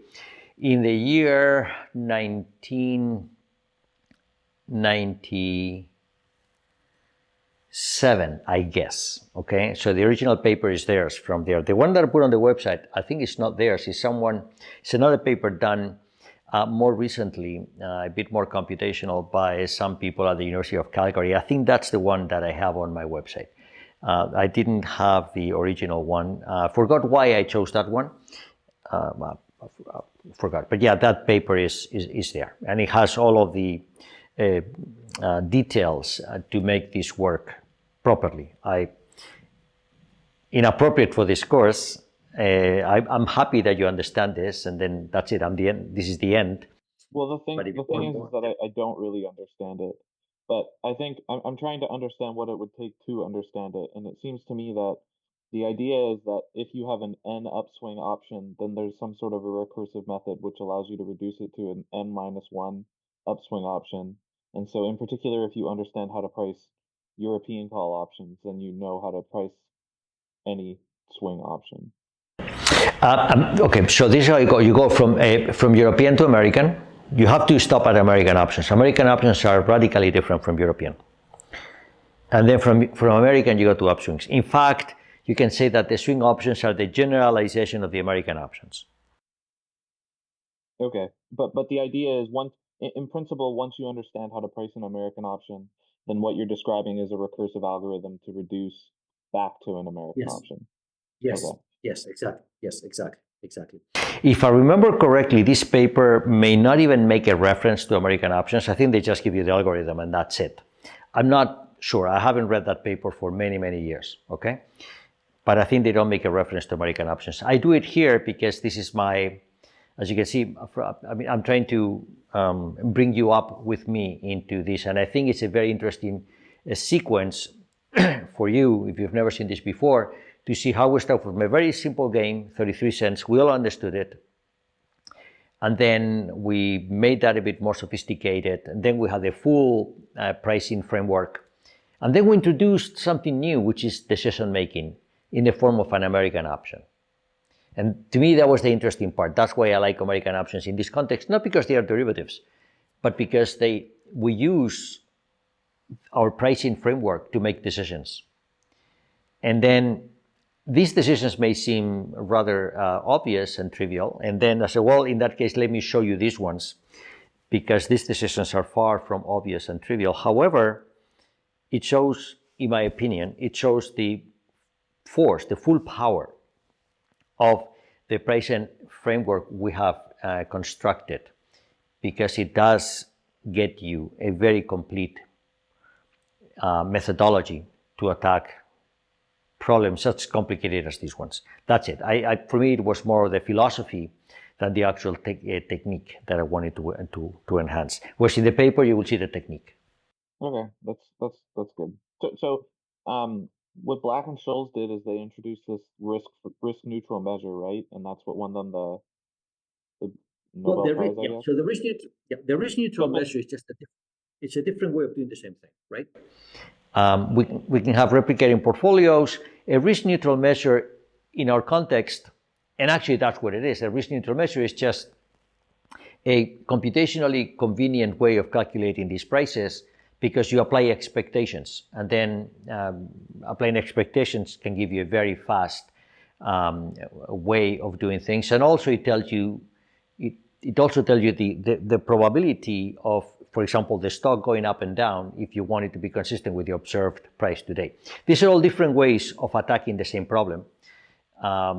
in the year 1997, I guess. Okay, so the original paper is theirs from there. The one that I put on the website, I think it's not theirs. It's another paper done more recently, a bit more computational, by some people at the University of Calgary. I think that's the one that I have on my website. I didn't have the original one. Forgot why I chose that one. Forgot, but yeah, that paper is there, and it has all of the details to make this work properly. Inappropriate for this course. I'm happy that you understand this, and then that's it. This is the end. Well, the thing is that I don't really understand it, but I think I'm trying to understand what it would take to understand it, and it seems to me that the idea is that if you have an n upswing option, then there's some sort of a recursive method which allows you to reduce it to an n-1 upswing option. And so in particular, if you understand how to price European call options, then you know how to price any swing option. Okay, so this is how you go. You go from European to American. You have to stop at American options. American options are radically different from European. And then from American, you go to upswings. In fact, you can say that the swing options are the generalization of the American options. Okay, but the idea is, in principle, once you understand how to price an American option, then what you're describing is a recursive algorithm to reduce back to an American option. Yes. Okay. Yes, exactly. Yes, exactly. If I remember correctly, this paper may not even make a reference to American options. I think they just give you the algorithm and that's it. I'm not sure. I haven't read that paper for many, many years. Okay. But I think they don't make a reference to American options. I do it here because this is my, as you can see, I'm trying to bring you up with me into this. And I think it's a very interesting sequence for you, if you've never seen this before, to see how we start from a very simple game, 33 cents. We all understood it. And then we made that a bit more sophisticated. And then we had the full pricing framework. And then we introduced something new, which is decision making in the form of an American option. And to me, that was the interesting part. That's why I like American options in this context, not because they are derivatives, but because we use our pricing framework to make decisions. And then these decisions may seem rather obvious and trivial. And then I said, well, in that case, let me show you these ones, because these decisions are far from obvious and trivial. However, it shows, in my opinion, it shows the force, the full power of the pricing framework we have constructed, because it does get you a very complete methodology to attack problems such complicated as these ones. That's it. For me, it was more of the philosophy than the actual technique that I wanted to enhance. Whereas in the paper, you will see the technique. Okay, that's good. So what Black and Scholes did is they introduced this risk neutral measure, right? And that's what won them the Nobel Prize, I guess. So the risk neutral measure is just it's a different way of doing the same thing, right? We can have replicating portfolios. A risk neutral measure in our context, and actually that's what it is. A risk neutral measure is just a computationally convenient way of calculating these prices, because you apply expectations, and then applying expectations can give you a very fast way of doing things. And also it tells you, the probability of, for example, the stock going up and down if you want it to be consistent with the observed price today. These are all different ways of attacking the same problem. I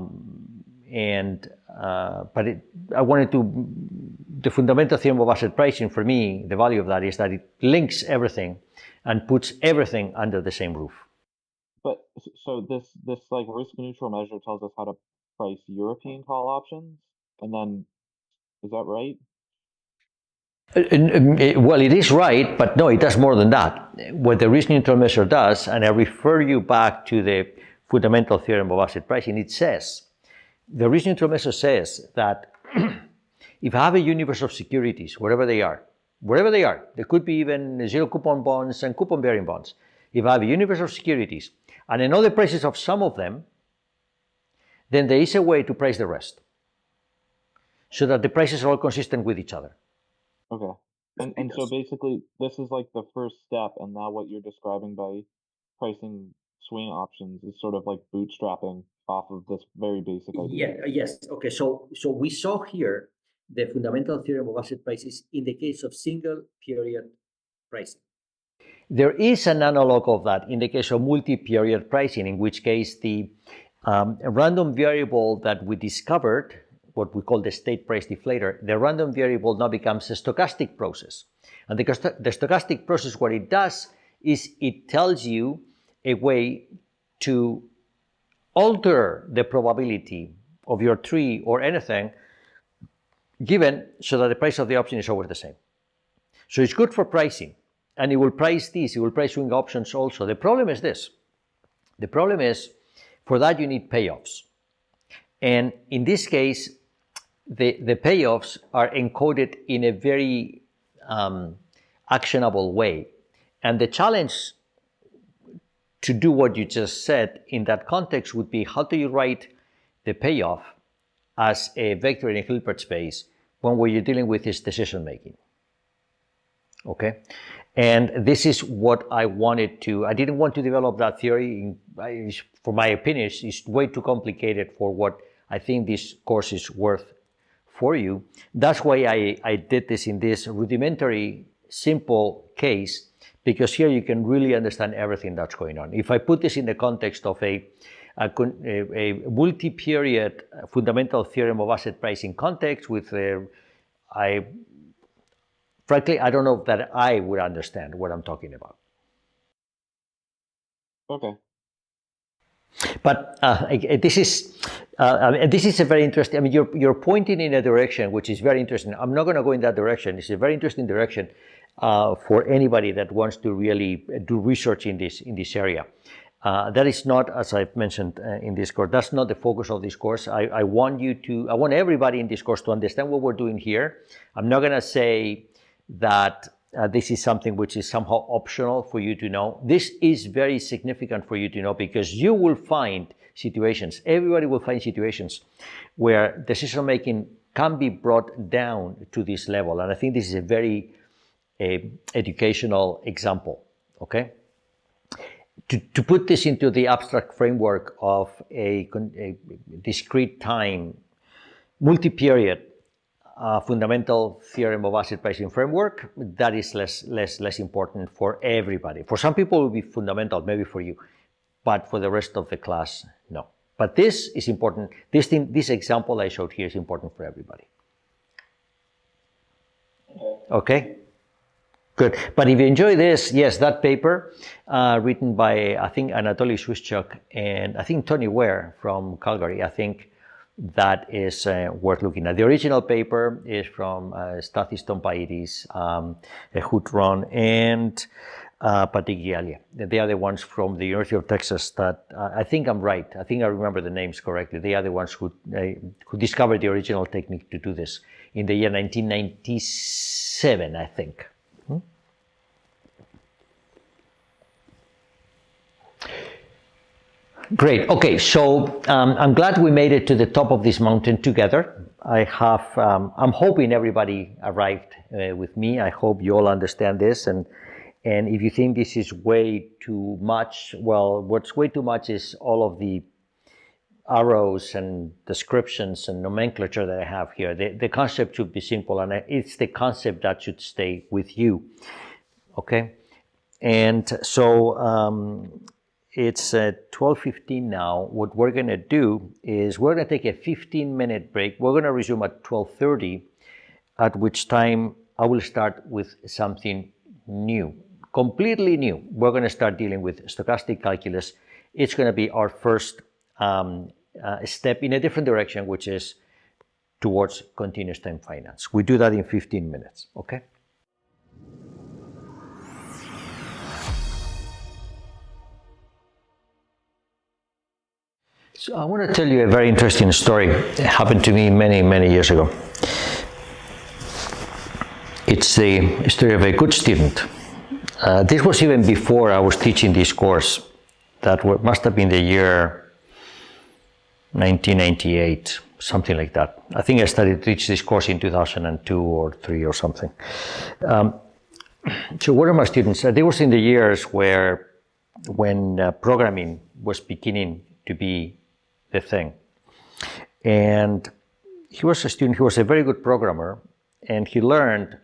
wanted to, the fundamental theorem of asset pricing, for me, the value of that is that it links everything and puts everything under the same roof. But so this like risk neutral measure tells us how to price European call options, and then, is that right? Well, it is right, but no, it does more than that. What the risk neutral measure does, and I refer you back to the fundamental theorem of asset pricing, it says, the risk neutral measure says that if I have a universe of securities, wherever they are, there could be even zero coupon bonds and coupon bearing bonds. If I have a universe of securities and I know the prices of some of them, then there is a way to price the rest so that the prices are all consistent with each other. Okay. And so basically this is like the first step, and now what you're describing by pricing swing options is sort of like bootstrapping off of this very basic idea. Yes. Okay. So we saw here the fundamental theorem of asset prices in the case of single period pricing. There is an analog of that in the case of multi-period pricing, in which case the random variable that we discovered, what we call the state price deflator, the random variable now becomes a stochastic process. And the stochastic process, what it does is it tells you a way to alter the probability of your tree or anything given, so that the price of the option is always the same. So it's good for pricing, and it will price these, it will price swing options also. The problem is this. The problem is, for that you need payoffs. And in this case, the payoffs are encoded in a very actionable way. And the challenge to do what you just said in that context would be, how do you write the payoff as a vector in a Hilbert space when what you're dealing with is decision making? Okay, and this is what I wanted to. I didn't want to develop that theory. For my opinion, it's way too complicated for what I think this course is worth for you. That's why I did this in this rudimentary, simple case, because here you can really understand everything that's going on. If I put this in the context of a multi-period fundamental theorem of asset pricing context with frankly, I don't know that I would understand what I'm talking about. Okay. But this is a very interesting. I mean, you're pointing in a direction which is very interesting. I'm not going to go in that direction. It's a very interesting direction for anybody that wants to really do research in this area. That is not, as I've mentioned in this course, that's not the focus of this course. I want everybody in this course to understand what we're doing here. I'm not going to say that this is something which is somehow optional for you to know. This is very significant for you to know, because you will find situations, everybody will find situations where decision making can be brought down to this level. And I think this is a very educational example, okay? To put this into the abstract framework of a discrete time, multi-period fundamental theorem of asset pricing framework, that is less important for everybody. For some people it will be fundamental, maybe for you, but for the rest of the class, no. But this is important. This example I showed here is important for everybody. Okay? Good. But if you enjoy this, yes, that paper written by, I think, Anatoly Shushchuk and I think Tony Ware from Calgary, I think that is worth looking at. The original paper is from Stathis Tompaidis, Hutron, and Patrick Gialia. They are the ones from the University of Texas that, I think I'm right, I think I remember the names correctly. They are the ones who discovered the original technique to do this in the year 1997, I think. Great. Okay, so I'm glad we made it to the top of this mountain together. I'm hoping everybody arrived with me. I hope you all understand this. And if you think this is way too much, well, what's way too much is all of the arrows and descriptions and nomenclature that I have here. The concept should be simple, and it's the concept that should stay with you. Okay? And so it's 12:15 now. What we're going to do is we're going to take a 15-minute break. We're going to resume at 12:30, at which time I will start with something new, completely new. We're going to start dealing with stochastic calculus. It's going to be our first step in a different direction, which is towards continuous time finance. We do that in 15 minutes, okay? So I want to tell you a very interesting story. It happened to me many years ago. It's the story of a good student. This was even before I was teaching this course. That must have been the year 1998, something like that. I think I started to teach this course in 2002 or 3 or something. So one of my students, there was in the years when programming was beginning to be the thing. And he was a student who was a very good programmer, and he learned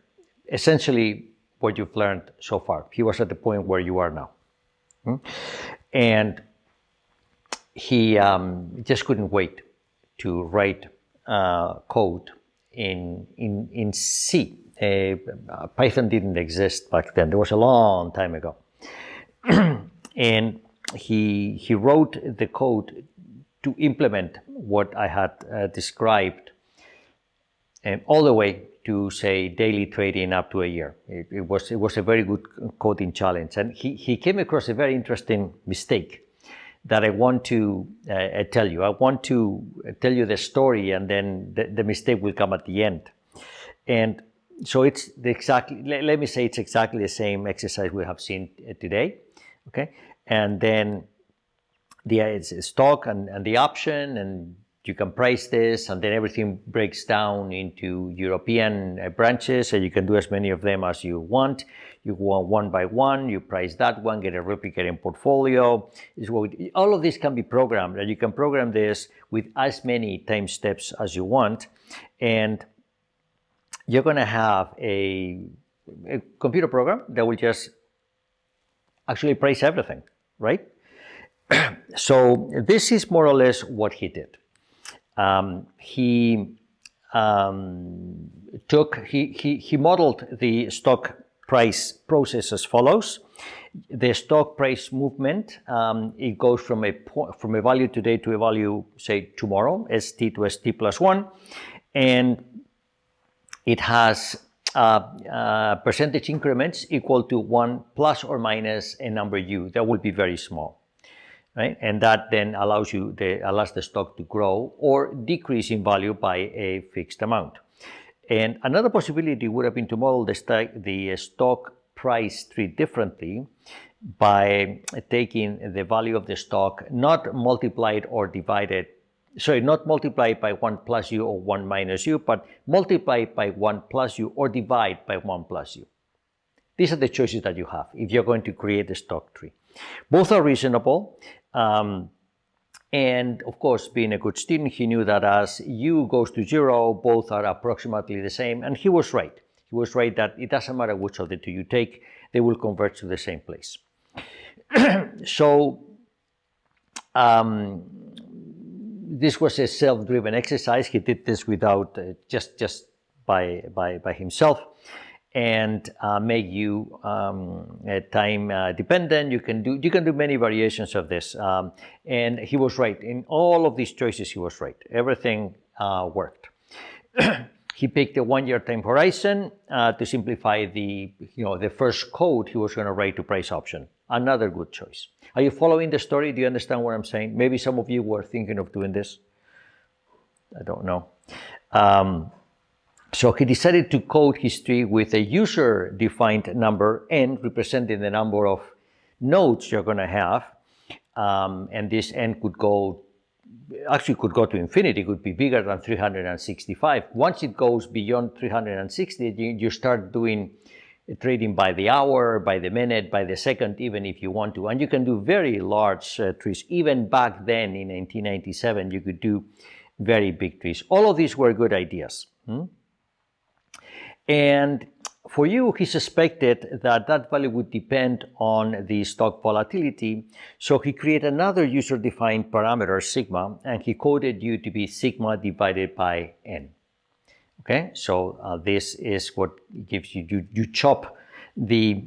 essentially what you've learned so far. He was at the point where you are now. And he just couldn't wait to write code in C. Python didn't exist back then. It was a long time ago. And he wrote the code to implement what I had described, all the way to, say, daily trading up to a year. It was a very good coding challenge. And he came across a very interesting mistake that I want to tell you. I want to tell you the story, and then the mistake will come at the end. And so it's let me say it's exactly the same exercise we have seen today, okay? And then it's a stock and the option, and you can price this, and then everything breaks down into European branches, and you can do as many of them as you want. You go one by one, you price that one, get a replicating portfolio. All of this can be programmed, and you can program this with as many time steps as you want, and you're going to have a computer program that will just actually price everything, right? So this is more or less what he did. He modeled the stock price process as follows. The stock price movement, it goes from a value today to a value, say, tomorrow, ST to ST plus 1, and it has percentage increments equal to 1 plus or minus a number u. That will be very small. right? And that then allows the stock to grow or decrease in value by a fixed amount. And another possibility would have been to model the stock price tree differently by taking the value of the stock, not multiplied or divided, sorry, not multiplied by 1 plus u or 1 minus u, but multiplied by 1 plus u or divide by 1 plus u. These are the choices that you have if you're going to create a stock tree. Both are reasonable. And of course, being a good student, he knew that as u goes to 0, both are approximately the same. And he was right. He was right that it doesn't matter which of the two you take, they will converge to the same place. So this was a self-driven exercise. He did this without just by himself, and make you time dependent. You can do many variations of this, and he was right in all of these choices. He was right. Everything worked. He picked a 1-year time horizon to simplify the first code he was going to write to price option. Another good choice. Are you following the story? Do you understand what I'm saying? Maybe some of you were thinking of doing this. I don't know. So he decided to code his tree with a user-defined number n representing the number of nodes you're going to have. And this n could go to infinity, could be bigger than 365. Once it goes beyond 360, you start doing trading by the hour, by the minute, by the second, even if you want to. And you can do very large trees. Even back then in 1997, you could do very big trees. All of these were good ideas. And for you, he suspected that that value would depend on the stock volatility. So he created another user-defined parameter, sigma, and he coded u to be sigma divided by n. Okay, so this is what gives you chop the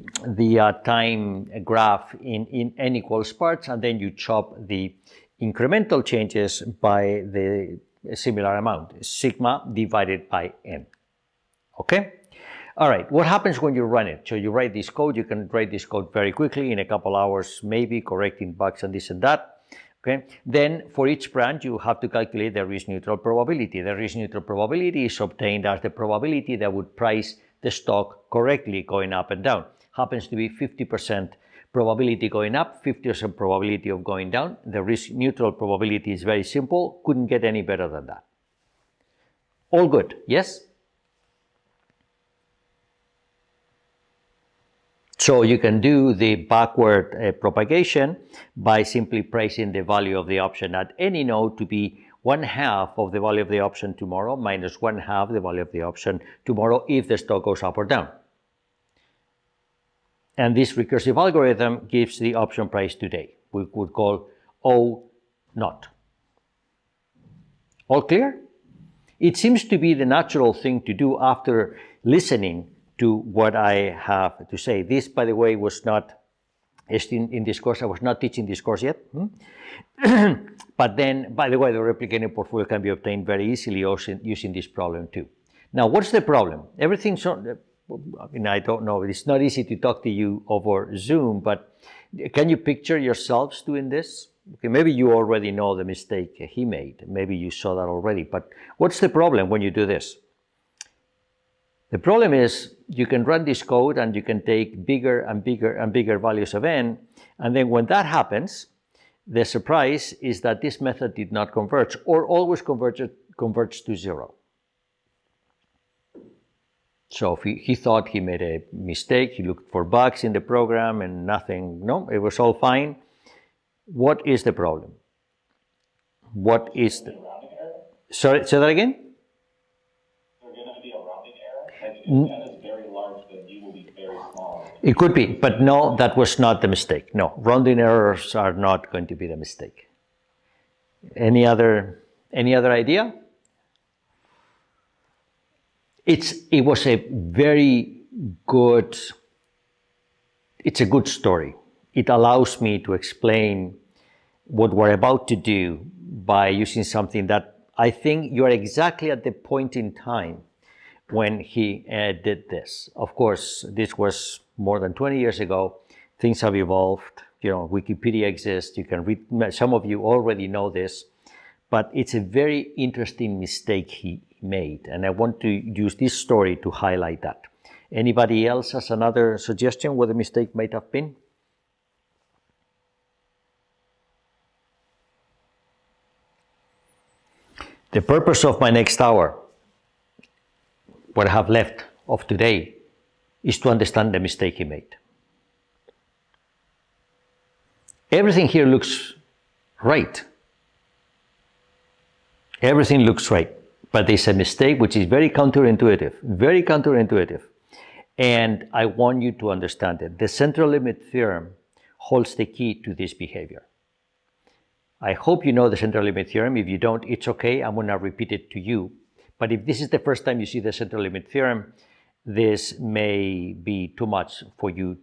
time graph in n equals parts, and then you chop the incremental changes by the similar amount, sigma divided by n. Okay? All right, what happens when you run it? So you write this code, you can write this code very quickly in a couple hours, maybe correcting bugs and this and that. Okay, then for each branch, you have to calculate the risk-neutral probability. The risk-neutral probability is obtained as the probability that would price the stock correctly going up and down. Happens to be 50% probability going up, 50% probability of going down. The risk-neutral probability is very simple, couldn't get any better than that. All good, yes? So you can do the backward propagation by simply pricing the value of the option at any node to be 1/2 of the value of the option tomorrow minus 1/2 the value of the option tomorrow if the stock goes up or down. And this recursive algorithm gives the option price today. We would call O naught. All clear? It seems to be the natural thing to do after listening to what I have to say. This, by the way, was not in this course. I was not teaching this course yet. But then, by the way, the replicating portfolio can be obtained very easily also using this problem too. Now, what's the problem? Everything's I mean, I don't know. It's not easy to talk to you over Zoom, but can you picture yourselves doing this? Okay, maybe you already know the mistake he made. Maybe you saw that already. But what's the problem when you do this? The problem is you can run this code and you can take bigger and bigger and bigger values of n. And then when that happens, the surprise is that this method did not converge or always converged to 0. So if he thought he made a mistake, he looked for bugs in the program and nothing, no, it was all fine. What is the problem? What is the... Sorry, say that again? It could be, but no, that was not the mistake. No, rounding errors are not going to be the mistake. Any other idea? It was a very good, it's a good story. It allows me to explain what we're about to do by using something that I think you are exactly at the point in time when he did this. Of course, this was more than 20 years ago. Things have evolved. Wikipedia exists. You can read, some of you already know this, but it's a very interesting mistake he made. And I want to use this story to highlight that. Anybody else has another suggestion what the mistake might have been? The purpose of my next hour, what I have left of today, is to understand the mistake he made. Everything here looks right. Everything looks right, but there's a mistake which is very counterintuitive, very counterintuitive. And I want you to understand it. The central limit theorem holds the key to this behavior. I hope you know the central limit theorem. If you don't, it's okay. I'm going to repeat it to you. But if this is the first time you see the central limit theorem, this may be too much for you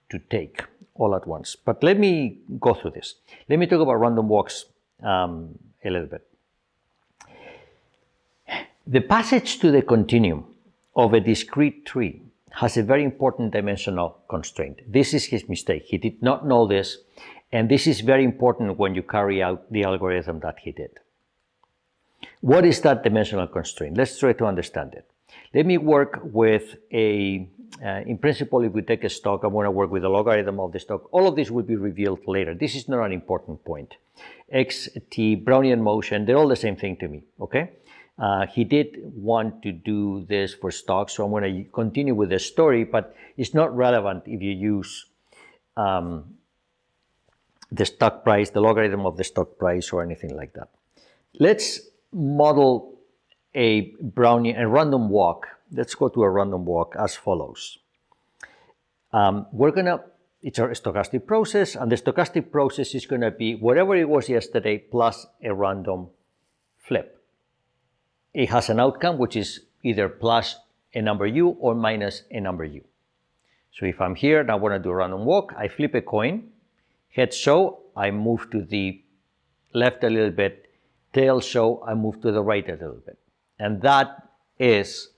to take all at once. But let me go through this. Let me talk about random walks a little bit. The passage to the continuum of a discrete tree has a very important dimensional constraint. This is his mistake. He did not know this, and this is very important when you carry out the algorithm that he did. What is that dimensional constraint? Let's try to understand it. Let me work with in principle, if we take a stock, I'm going to work with the logarithm of the stock. All of this will be revealed later. This is not an important point. X, t, Brownian motion, they're all the same thing to me, okay? He did want to do this for stocks, so I'm going to continue with the story, but it's not relevant if you use the stock price, the logarithm of the stock price, or anything like that. Let's model a random walk. Let's go to a random walk as follows. It's a stochastic process, and the stochastic process is going to be whatever it was yesterday plus a random flip. It has an outcome which is either plus a number u or minus a number u. So if I'm here and I want to do a random walk, I flip a coin, heads show, I move to the left a little bit, tails show, I move to the right a little bit. And that is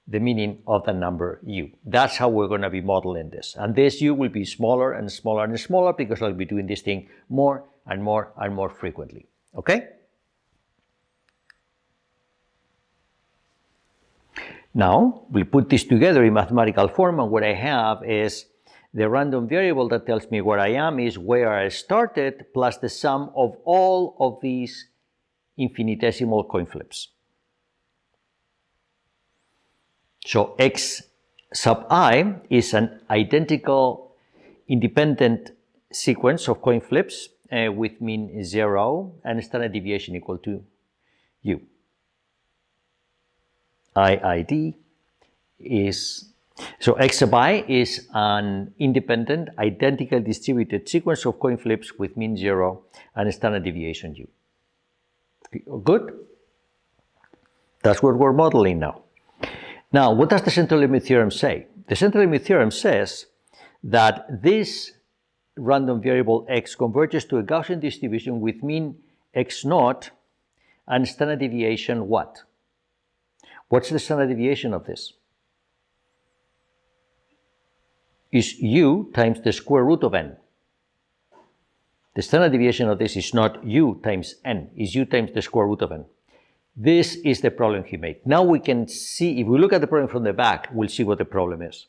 the meaning of the number u. That's how we're going to be modeling this. And this u will be smaller and smaller and smaller because I'll be doing this thing more and more and more frequently. Okay? Now, we put this together in mathematical form, and what I have is the random variable that tells me where I am is where I started plus the sum of all of these infinitesimal coin flips. So x sub I is an identical independent sequence of coin flips with mean 0 and standard deviation equal to u. IID is, so x sub I is an independent, identical distributed sequence of coin flips with mean 0 and standard deviation u. Good? That's what we're modeling now. Now, what does the central limit theorem say? The central limit theorem says that this random variable x converges to a Gaussian distribution with mean x naught and standard deviation what? What's the standard deviation of this? Is u times the square root of n. The standard deviation of this is not u times n, is u times the square root of n. This is the problem he made. Now we can see, if we look at the problem from the back, we'll see what the problem is.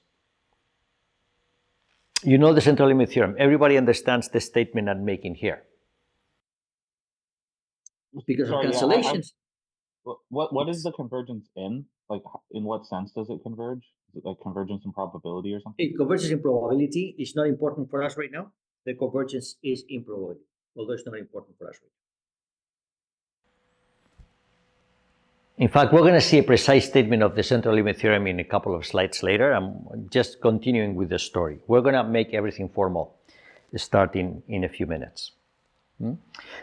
You know the central limit theorem. Everybody understands the statement I'm making here. Because of cancellations. What is the convergence in? Like, in what sense does it converge? Is it like convergence in probability or something? It converges in probability. It's not important for us right now. The convergence is in probability, although it's not important for us right now. In fact, we're going to see a precise statement of the central limit theorem in a couple of slides later. I'm just continuing with the story. We're going to make everything formal starting in a few minutes.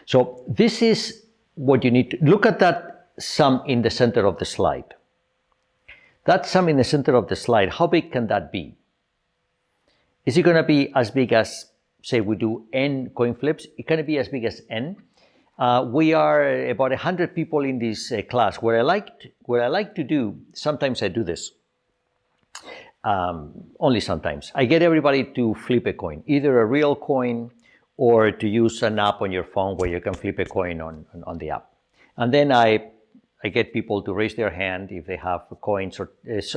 So this is what you need to look at, that sum in the center of the slide. That sum in the center of the slide, how big can that be? Is it going to be as big as, say, we do n coin flips? It can be as big as n. We are about 100 people in this class. What I like to do, sometimes I do this. only sometimes. I get everybody to flip a coin, either a real coin or to use an app on your phone where you can flip a coin on the app. And then I get people to raise their hand if they have coins or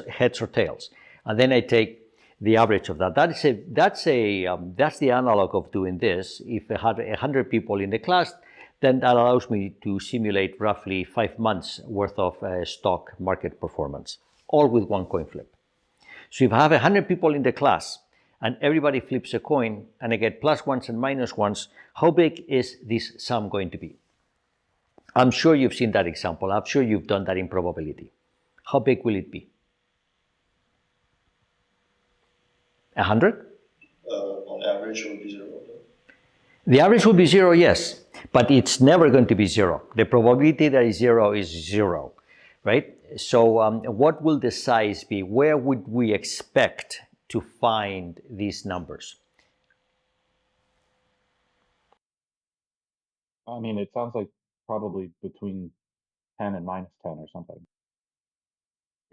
heads or tails. And then I take the average of that. That's the analog of doing this. If I had 100 people in the class, then that allows me to simulate roughly 5 months worth of stock market performance, all with one coin flip. So if I have 100 people in the class and everybody flips a coin and I get plus ones and minus ones, how big is this sum going to be? I'm sure you've seen that example. I'm sure you've done that in probability. How big will it be? 100? On average, it would be 0. The average would be 0, yes, but it's never going to be 0. The probability that is 0 is 0, right? So what will the size be? Where would we expect to find these numbers? I mean, it sounds like probably between 10 and minus 10 or something.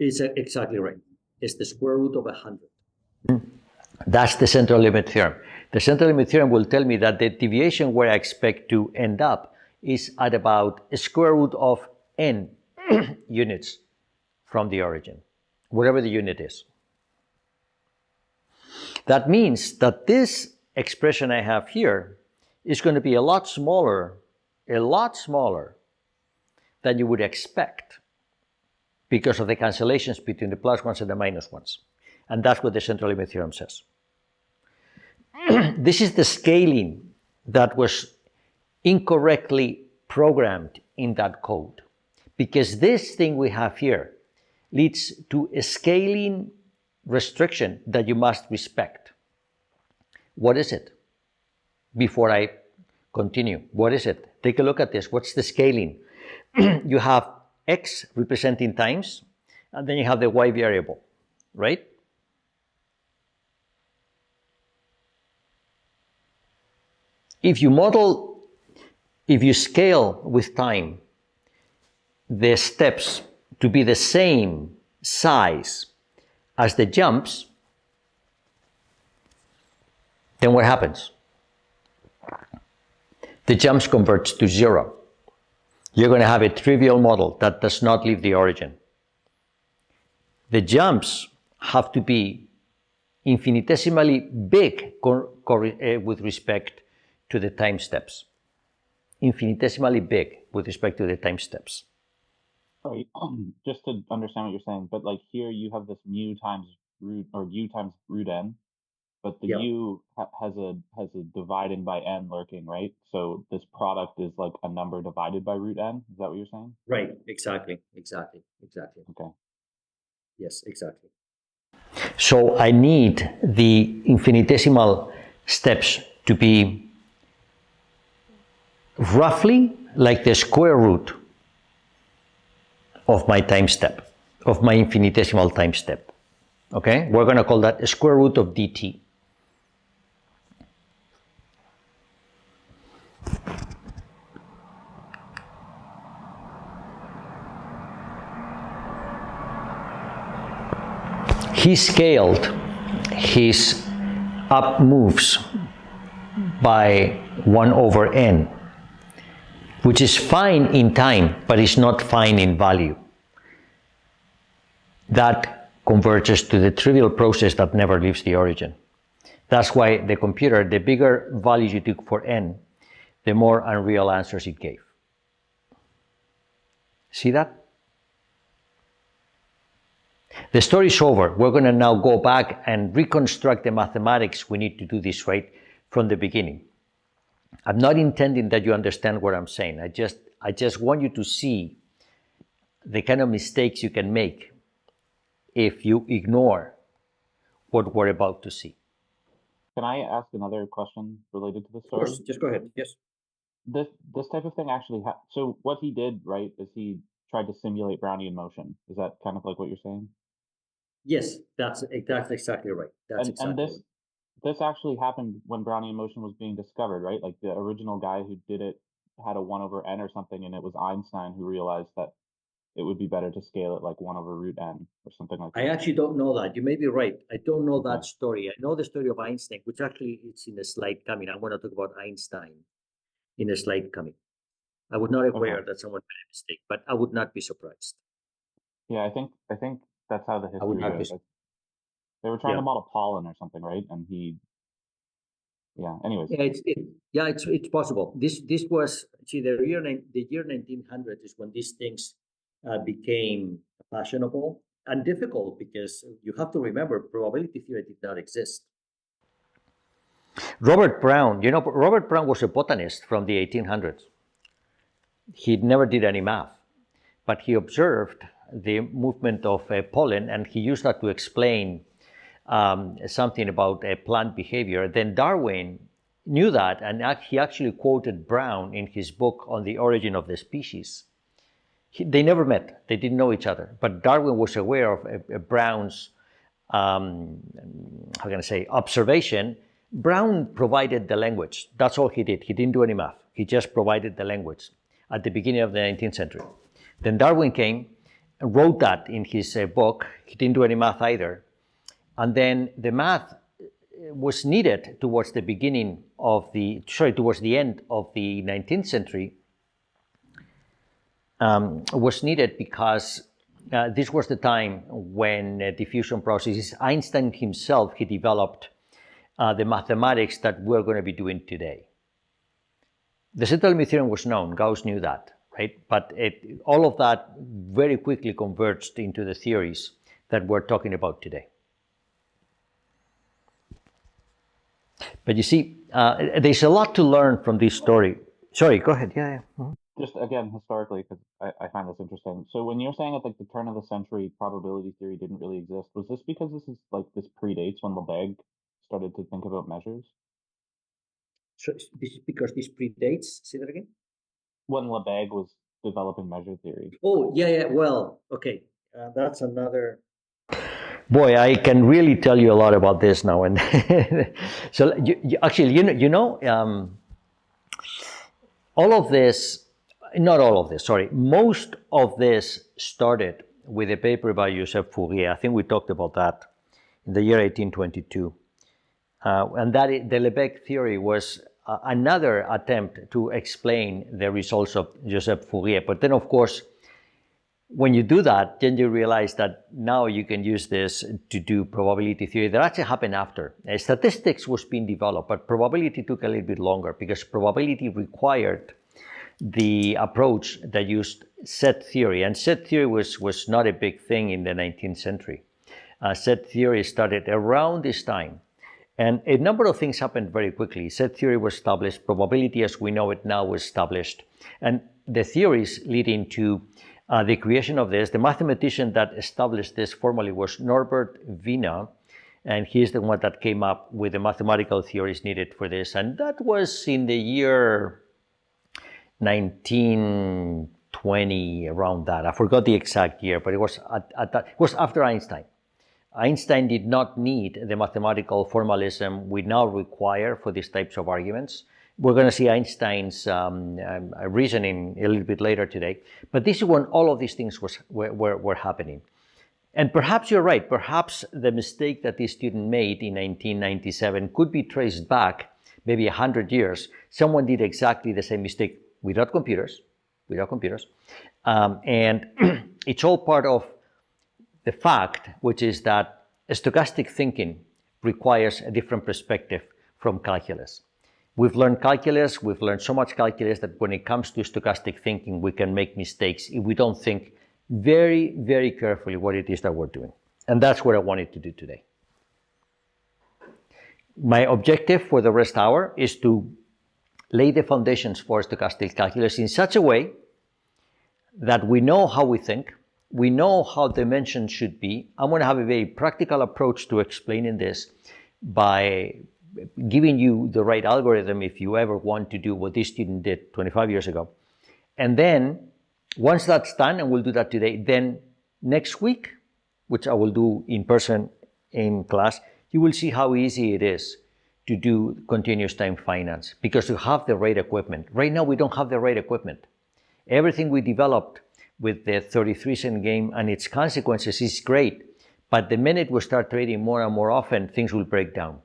It's exactly right. It's the square root of 100. That's the central limit theorem. The central limit theorem will tell me that the deviation where I expect to end up is at about a square root of n units from the origin, whatever the unit is. That means that this expression I have here is going to be a lot smaller than you would expect because of the cancellations between the plus ones and the minus ones. And that's what the central limit theorem says. This is the scaling that was incorrectly programmed in that code, because this thing we have here leads to a scaling restriction that you must respect. What is it? Before I continue, what is it? Take a look at this. What's the scaling? You have x representing times, and then you have the y variable, right? If you scale with time the steps to be the same size as the jumps, then what happens? The jumps converge to 0. You're going to have a trivial model that does not leave the origin. The jumps have to be infinitesimally big with respect to the time steps. Infinitesimally big with respect to the time steps. Sorry, just to understand what you're saying, but like here you have this mu times root or u times root n, but the u has a divided by n lurking, right? So this product is like a number divided by root n. Is that what you're saying? Right. Exactly. Okay. Yes, exactly. So I need the infinitesimal steps to be roughly like the square root of my time step, of my infinitesimal time step. Okay? We're going to call that a square root of dt. He scaled his up moves by 1 over n, which is fine in time, but is not fine in value. That converges to the trivial process that never leaves the origin. That's why the computer, the bigger values you took for n, the more unreal answers it gave. See that? The story's over. We're going to now go back and reconstruct the mathematics we need to do this right from the beginning. I'm not intending that you understand what I'm saying. I just want you to see the kind of mistakes you can make if you ignore what we're about to see. Can I ask another question related to the story? Of course, just go ahead. Yes. This type of thing actually so what he did, right, is he tried to simulate Brownian motion. Is that kind of like what you're saying? Yes, that's exactly right. And this actually happened when Brownian motion was being discovered, right? Like the original guy who did it had a 1 over n or something, and it was Einstein who realized that it would be better to scale it like 1 over root n or something like that. I actually don't know that. You may be right. I don't know that Okay. story. I know the story of Einstein, which actually it's in a slide coming. I'm going to talk about Einstein in a slide coming. I would not aware that someone made a mistake, but I would not be surprised. Yeah, I think that's how the I would history not be. goes. They were trying Yeah. to model pollen or something, right? And yeah. Anyways, Yeah, it's possible. This was the year 1900 is when these things became fashionable and difficult because you have to remember probability theory did not exist. Robert Brown, Robert Brown was a botanist from the 1800s. He never did any math, but he observed the movement of pollen and he used that to explain something about plant behavior. Then Darwin knew that, and he actually quoted Brown in his book on the origin of the species. They never met, they didn't know each other, but Darwin was aware of Brown's how can I say, observation. Brown provided the language. That's all he did. He didn't do any math. He just provided the language at the beginning of the 19th century. Then Darwin came and wrote that in his book. He didn't do any math either. And then the math was needed towards the towards the end of the 19th century, was needed because this was the time when diffusion processes, Einstein himself, he developed the mathematics that we're going to be doing today. The central limit theorem was known, Gauss knew that, right? But all of that very quickly converged into the theories that we're talking about today. But you see, there's a lot to learn from this story. Sorry, go ahead. Yeah. Mm-hmm. Just again, historically, because I find this interesting. So when you're saying at like the turn of the century, probability theory didn't really exist, was this because this predates when Lebesgue started to think about measures? So this is because this predates, say that again? When Lebesgue was developing measure theory. Oh, yeah. Well, okay. That's another. Boy, I can really tell you a lot about this now. And so all of this, not all of this, sorry, most of this started with a paper by Joseph Fourier. I think we talked about that in the year 1822. And that the Lebesgue theory was another attempt to explain the results of Joseph Fourier. But then, of course, when you do that, then you realize that now you can use this to do probability theory. That actually happened after. Statistics was being developed, but probability took a little bit longer because probability required the approach that used set theory. And set theory was not a big thing in the 19th century. Set theory started around this time. And a number of things happened very quickly. Set theory was established, probability as we know it now was established. And the theories leading to the creation of this, the mathematician that established this formally was Norbert Wiener, and he's the one that came up with the mathematical theories needed for this. And that was in the year 1920, around that. I forgot the exact year, but it was it was after Einstein. Einstein did not need the mathematical formalism we now require for these types of arguments. We're going to see Einstein's reasoning a little bit later today. But this is when all of these things were happening. And perhaps you're right. Perhaps the mistake that this student made in 1997 could be traced back maybe 100 years. Someone did exactly the same mistake without computers. And it's all part of the fact, which is that stochastic thinking requires a different perspective from calculus. We've learned calculus, we've learned so much calculus that when it comes to stochastic thinking, we can make mistakes if we don't think very, very carefully what it is that we're doing. And that's what I wanted to do today. My objective for the rest hour is to lay the foundations for stochastic calculus in such a way that we know how we think, we know how dimensions should be. I'm going to have a very practical approach to explaining this by giving you the right algorithm if you ever want to do what this student did 25 years ago. And then once that's done, and we'll do that today, then next week, which I will do in person in class, you will see how easy it is to do continuous time finance because you have the right equipment. Right now, we don't have the right equipment. Everything we developed with the 33-cent game and its consequences is great. But the minute we start trading more and more often, things will break down.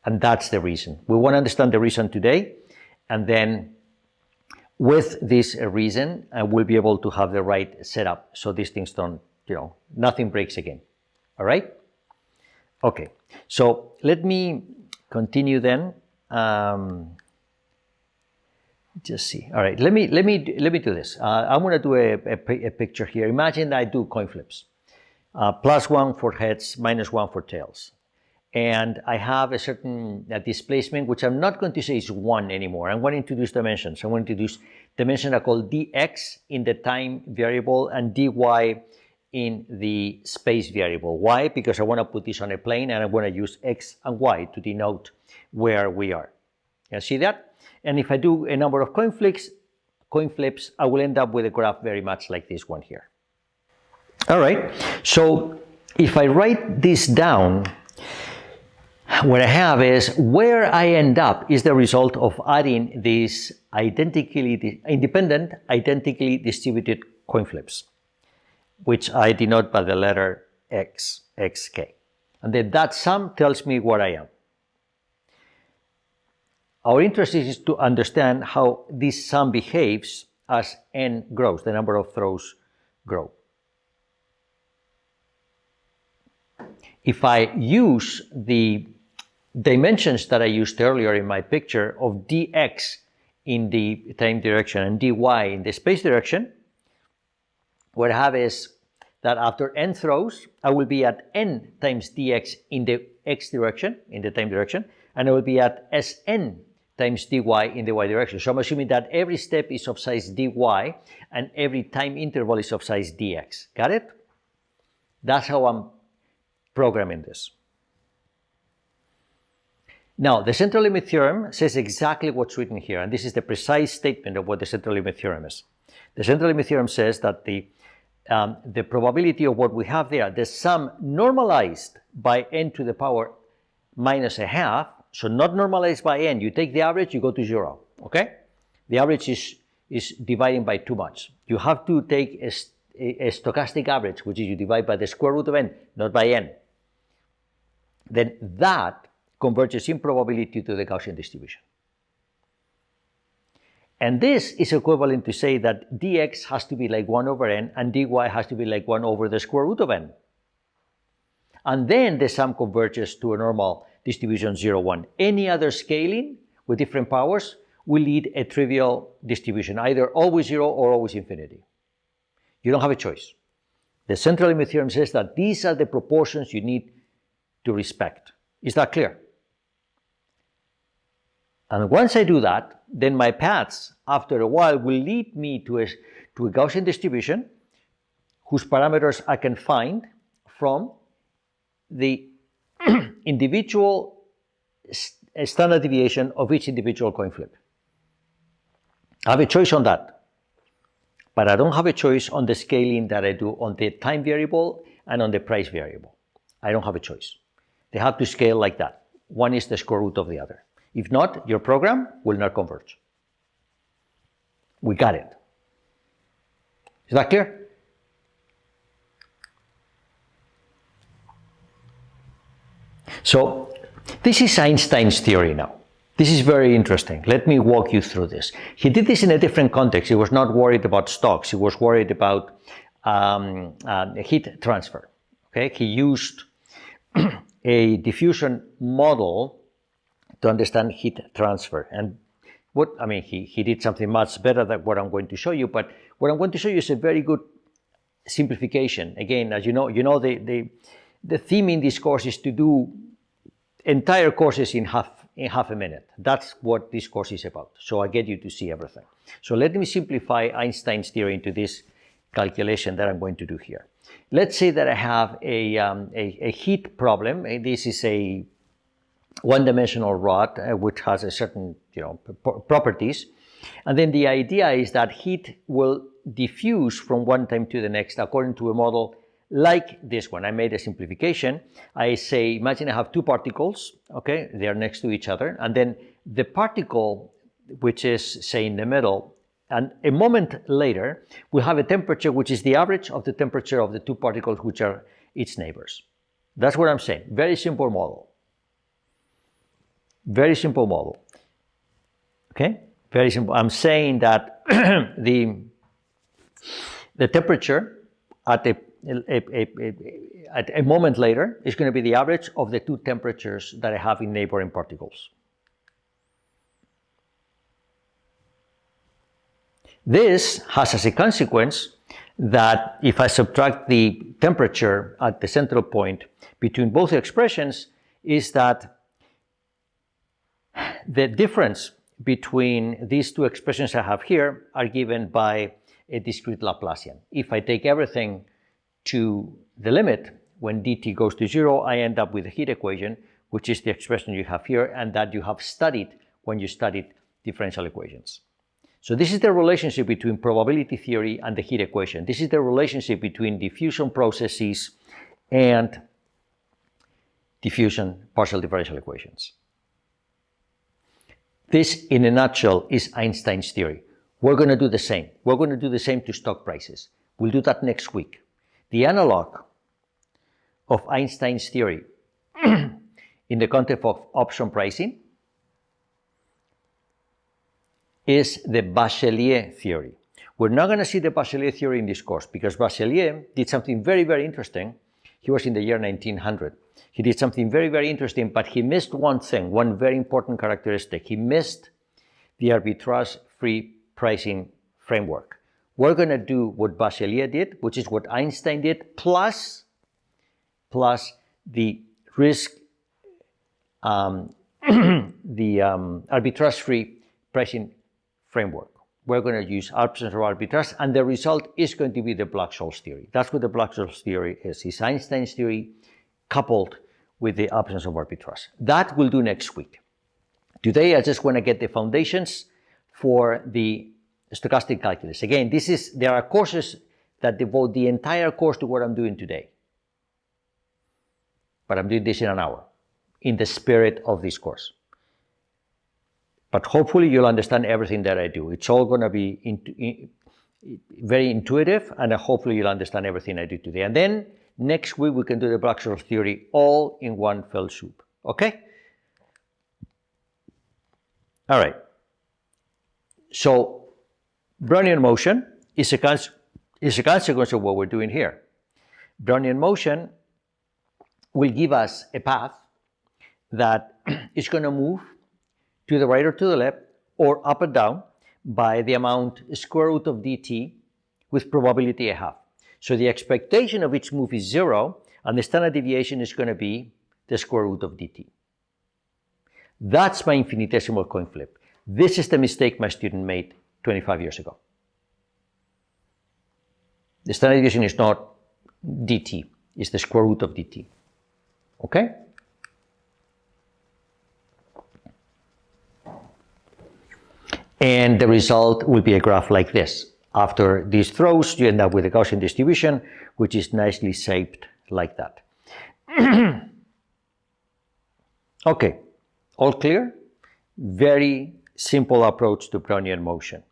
And that's the reason. We want to understand the reason today, and then with this reason, we'll be able to have the right setup so these things don't, nothing breaks again. All right? Okay, so let me continue then. Just see. All right, let me do this. I'm going to do a picture here. Imagine that I do coin flips. +1 for heads, -1 for tails. And I have a certain displacement, which I'm not going to say is 1 anymore. I'm going to introduce dimensions. I'm going to introduce dimensions that are called dx in the time variable and dy in the space variable. Why? Because I want to put this on a plane and I want to use x and y to denote where we are. You see that? And if I do a number of coin flips, I will end up with a graph very much like this one here. All right, so if I write this down, what I have is where I end up is the result of adding these independent, identically distributed coin flips, which I denote by the letter x, xk. And then that sum tells me where I am. Our interest is to understand how this sum behaves as n grows, the number of throws grow. If I use the dimensions that I used earlier in my picture of dx in the time direction and dy in the space direction, what I have is that after n throws, I will be at n times dx in the x direction, in the time direction, and I will be at Sn times dy in the y direction. So I'm assuming that every step is of size dy and every time interval is of size dx. Got it? That's how I'm programming this. Now, the central limit theorem says exactly what's written here, and this is the precise statement of what the central limit theorem is. The central limit theorem says that the probability of what we have there, the sum normalized by n to the power minus a half, so not normalized by n, you take the average, you go to 0, okay? The average is dividing by too much. You have to take a stochastic average, which is you divide by the square root of n, not by n. Then that converges in probability to the Gaussian distribution. And this is equivalent to say that dx has to be like 1 over n and dy has to be like 1 over the square root of n. And then the sum converges to a normal distribution 0, 1. Any other scaling with different powers will lead a trivial distribution, either always 0 or always infinity. You don't have a choice. The central limit theorem says that these are the proportions you need to respect. Is that clear? And once I do that, then my paths, after a while, will lead me to a Gaussian distribution whose parameters I can find from the individual standard deviation of each individual coin flip. I have a choice on that, but I don't have a choice on the scaling that I do on the time variable and on the price variable. I don't have a choice. They have to scale like that. One is the square root of the other. If not, your program will not converge. We got it. Is that clear? So this is Einstein's theory now. This is very interesting. Let me walk you through this. He did this in a different context. He was not worried about stocks. He was worried about heat transfer. Okay, he used a diffusion model to understand heat transfer. And he did something much better than what I'm going to show you, but what I'm going to show you is a very good simplification. Again, as you know, the theme in this course is to do entire courses in half a minute. That's what this course is about. So I get you to see everything. So let me simplify Einstein's theory into this calculation that I'm going to do here. Let's say that I have a heat problem. This is a one-dimensional rod which has a certain properties, and then the idea is that heat will diffuse from one time to the next according to a model like this one. I made a simplification. I say, imagine I have two particles, okay, they are next to each other, and then the particle which is, say, in the middle And a moment later, we have a temperature which is the average of the temperature of the two particles which are its neighbors. That's what I'm saying. Very simple model. Very simple model. Okay? Very simple. I'm saying that the temperature at a moment later is going to be the average of the two temperatures that I have in neighboring particles. This has as a consequence that if I subtract the temperature at the central point between both expressions, is that the difference between these two expressions I have here are given by a discrete Laplacian. If I take everything to the limit, when dt goes to 0, I end up with a heat equation, which is the expression you have here and that you have studied when you studied differential equations. So this is the relationship between probability theory and the heat equation. This is the relationship between diffusion processes and diffusion partial differential equations. This, in a nutshell, is Einstein's theory. We're going to do the same. We're going to do the same to stock prices. We'll do that next week. The analog of Einstein's theory in the context of option pricing is the Bachelier theory. We're not going to see the Bachelier theory in this course because Bachelier did something very, very interesting. He was in the year 1900. He did something very, very interesting, but he missed one thing, one very important characteristic. He missed the arbitrage-free pricing framework. We're going to do what Bachelier did, which is what Einstein did, plus the risk, arbitrage-free pricing framework. We're going to use absence of arbitrage, and the result is going to be the Black-Scholes theory. That's what the Black-Scholes theory is. It's Einstein's theory coupled with the absence of arbitrage. That we'll do next week. Today, I just want to get the foundations for the stochastic calculus. Again, there are courses that devote the entire course to what I'm doing today. But I'm doing this in an hour, in the spirit of this course. But hopefully you'll understand everything that I do. It's all going to be very intuitive, and hopefully you'll understand everything I do today. And then next week we can do the Black-Scholes theory all in one fell swoop. Okay? All right. So Brownian motion is a consequence of what we're doing here. Brownian motion will give us a path that is going to move to the right or to the left, or up and down by the amount square root of dt with probability I have. So the expectation of each move is 0, and the standard deviation is going to be the square root of dt. That's my infinitesimal coin flip. This is the mistake my student made 25 years ago. The standard deviation is not dt, it's the square root of dt. Okay? And the result will be a graph like this. After these throws, you end up with a Gaussian distribution, which is nicely shaped like that. Okay, all clear? Very simple approach to Brownian motion.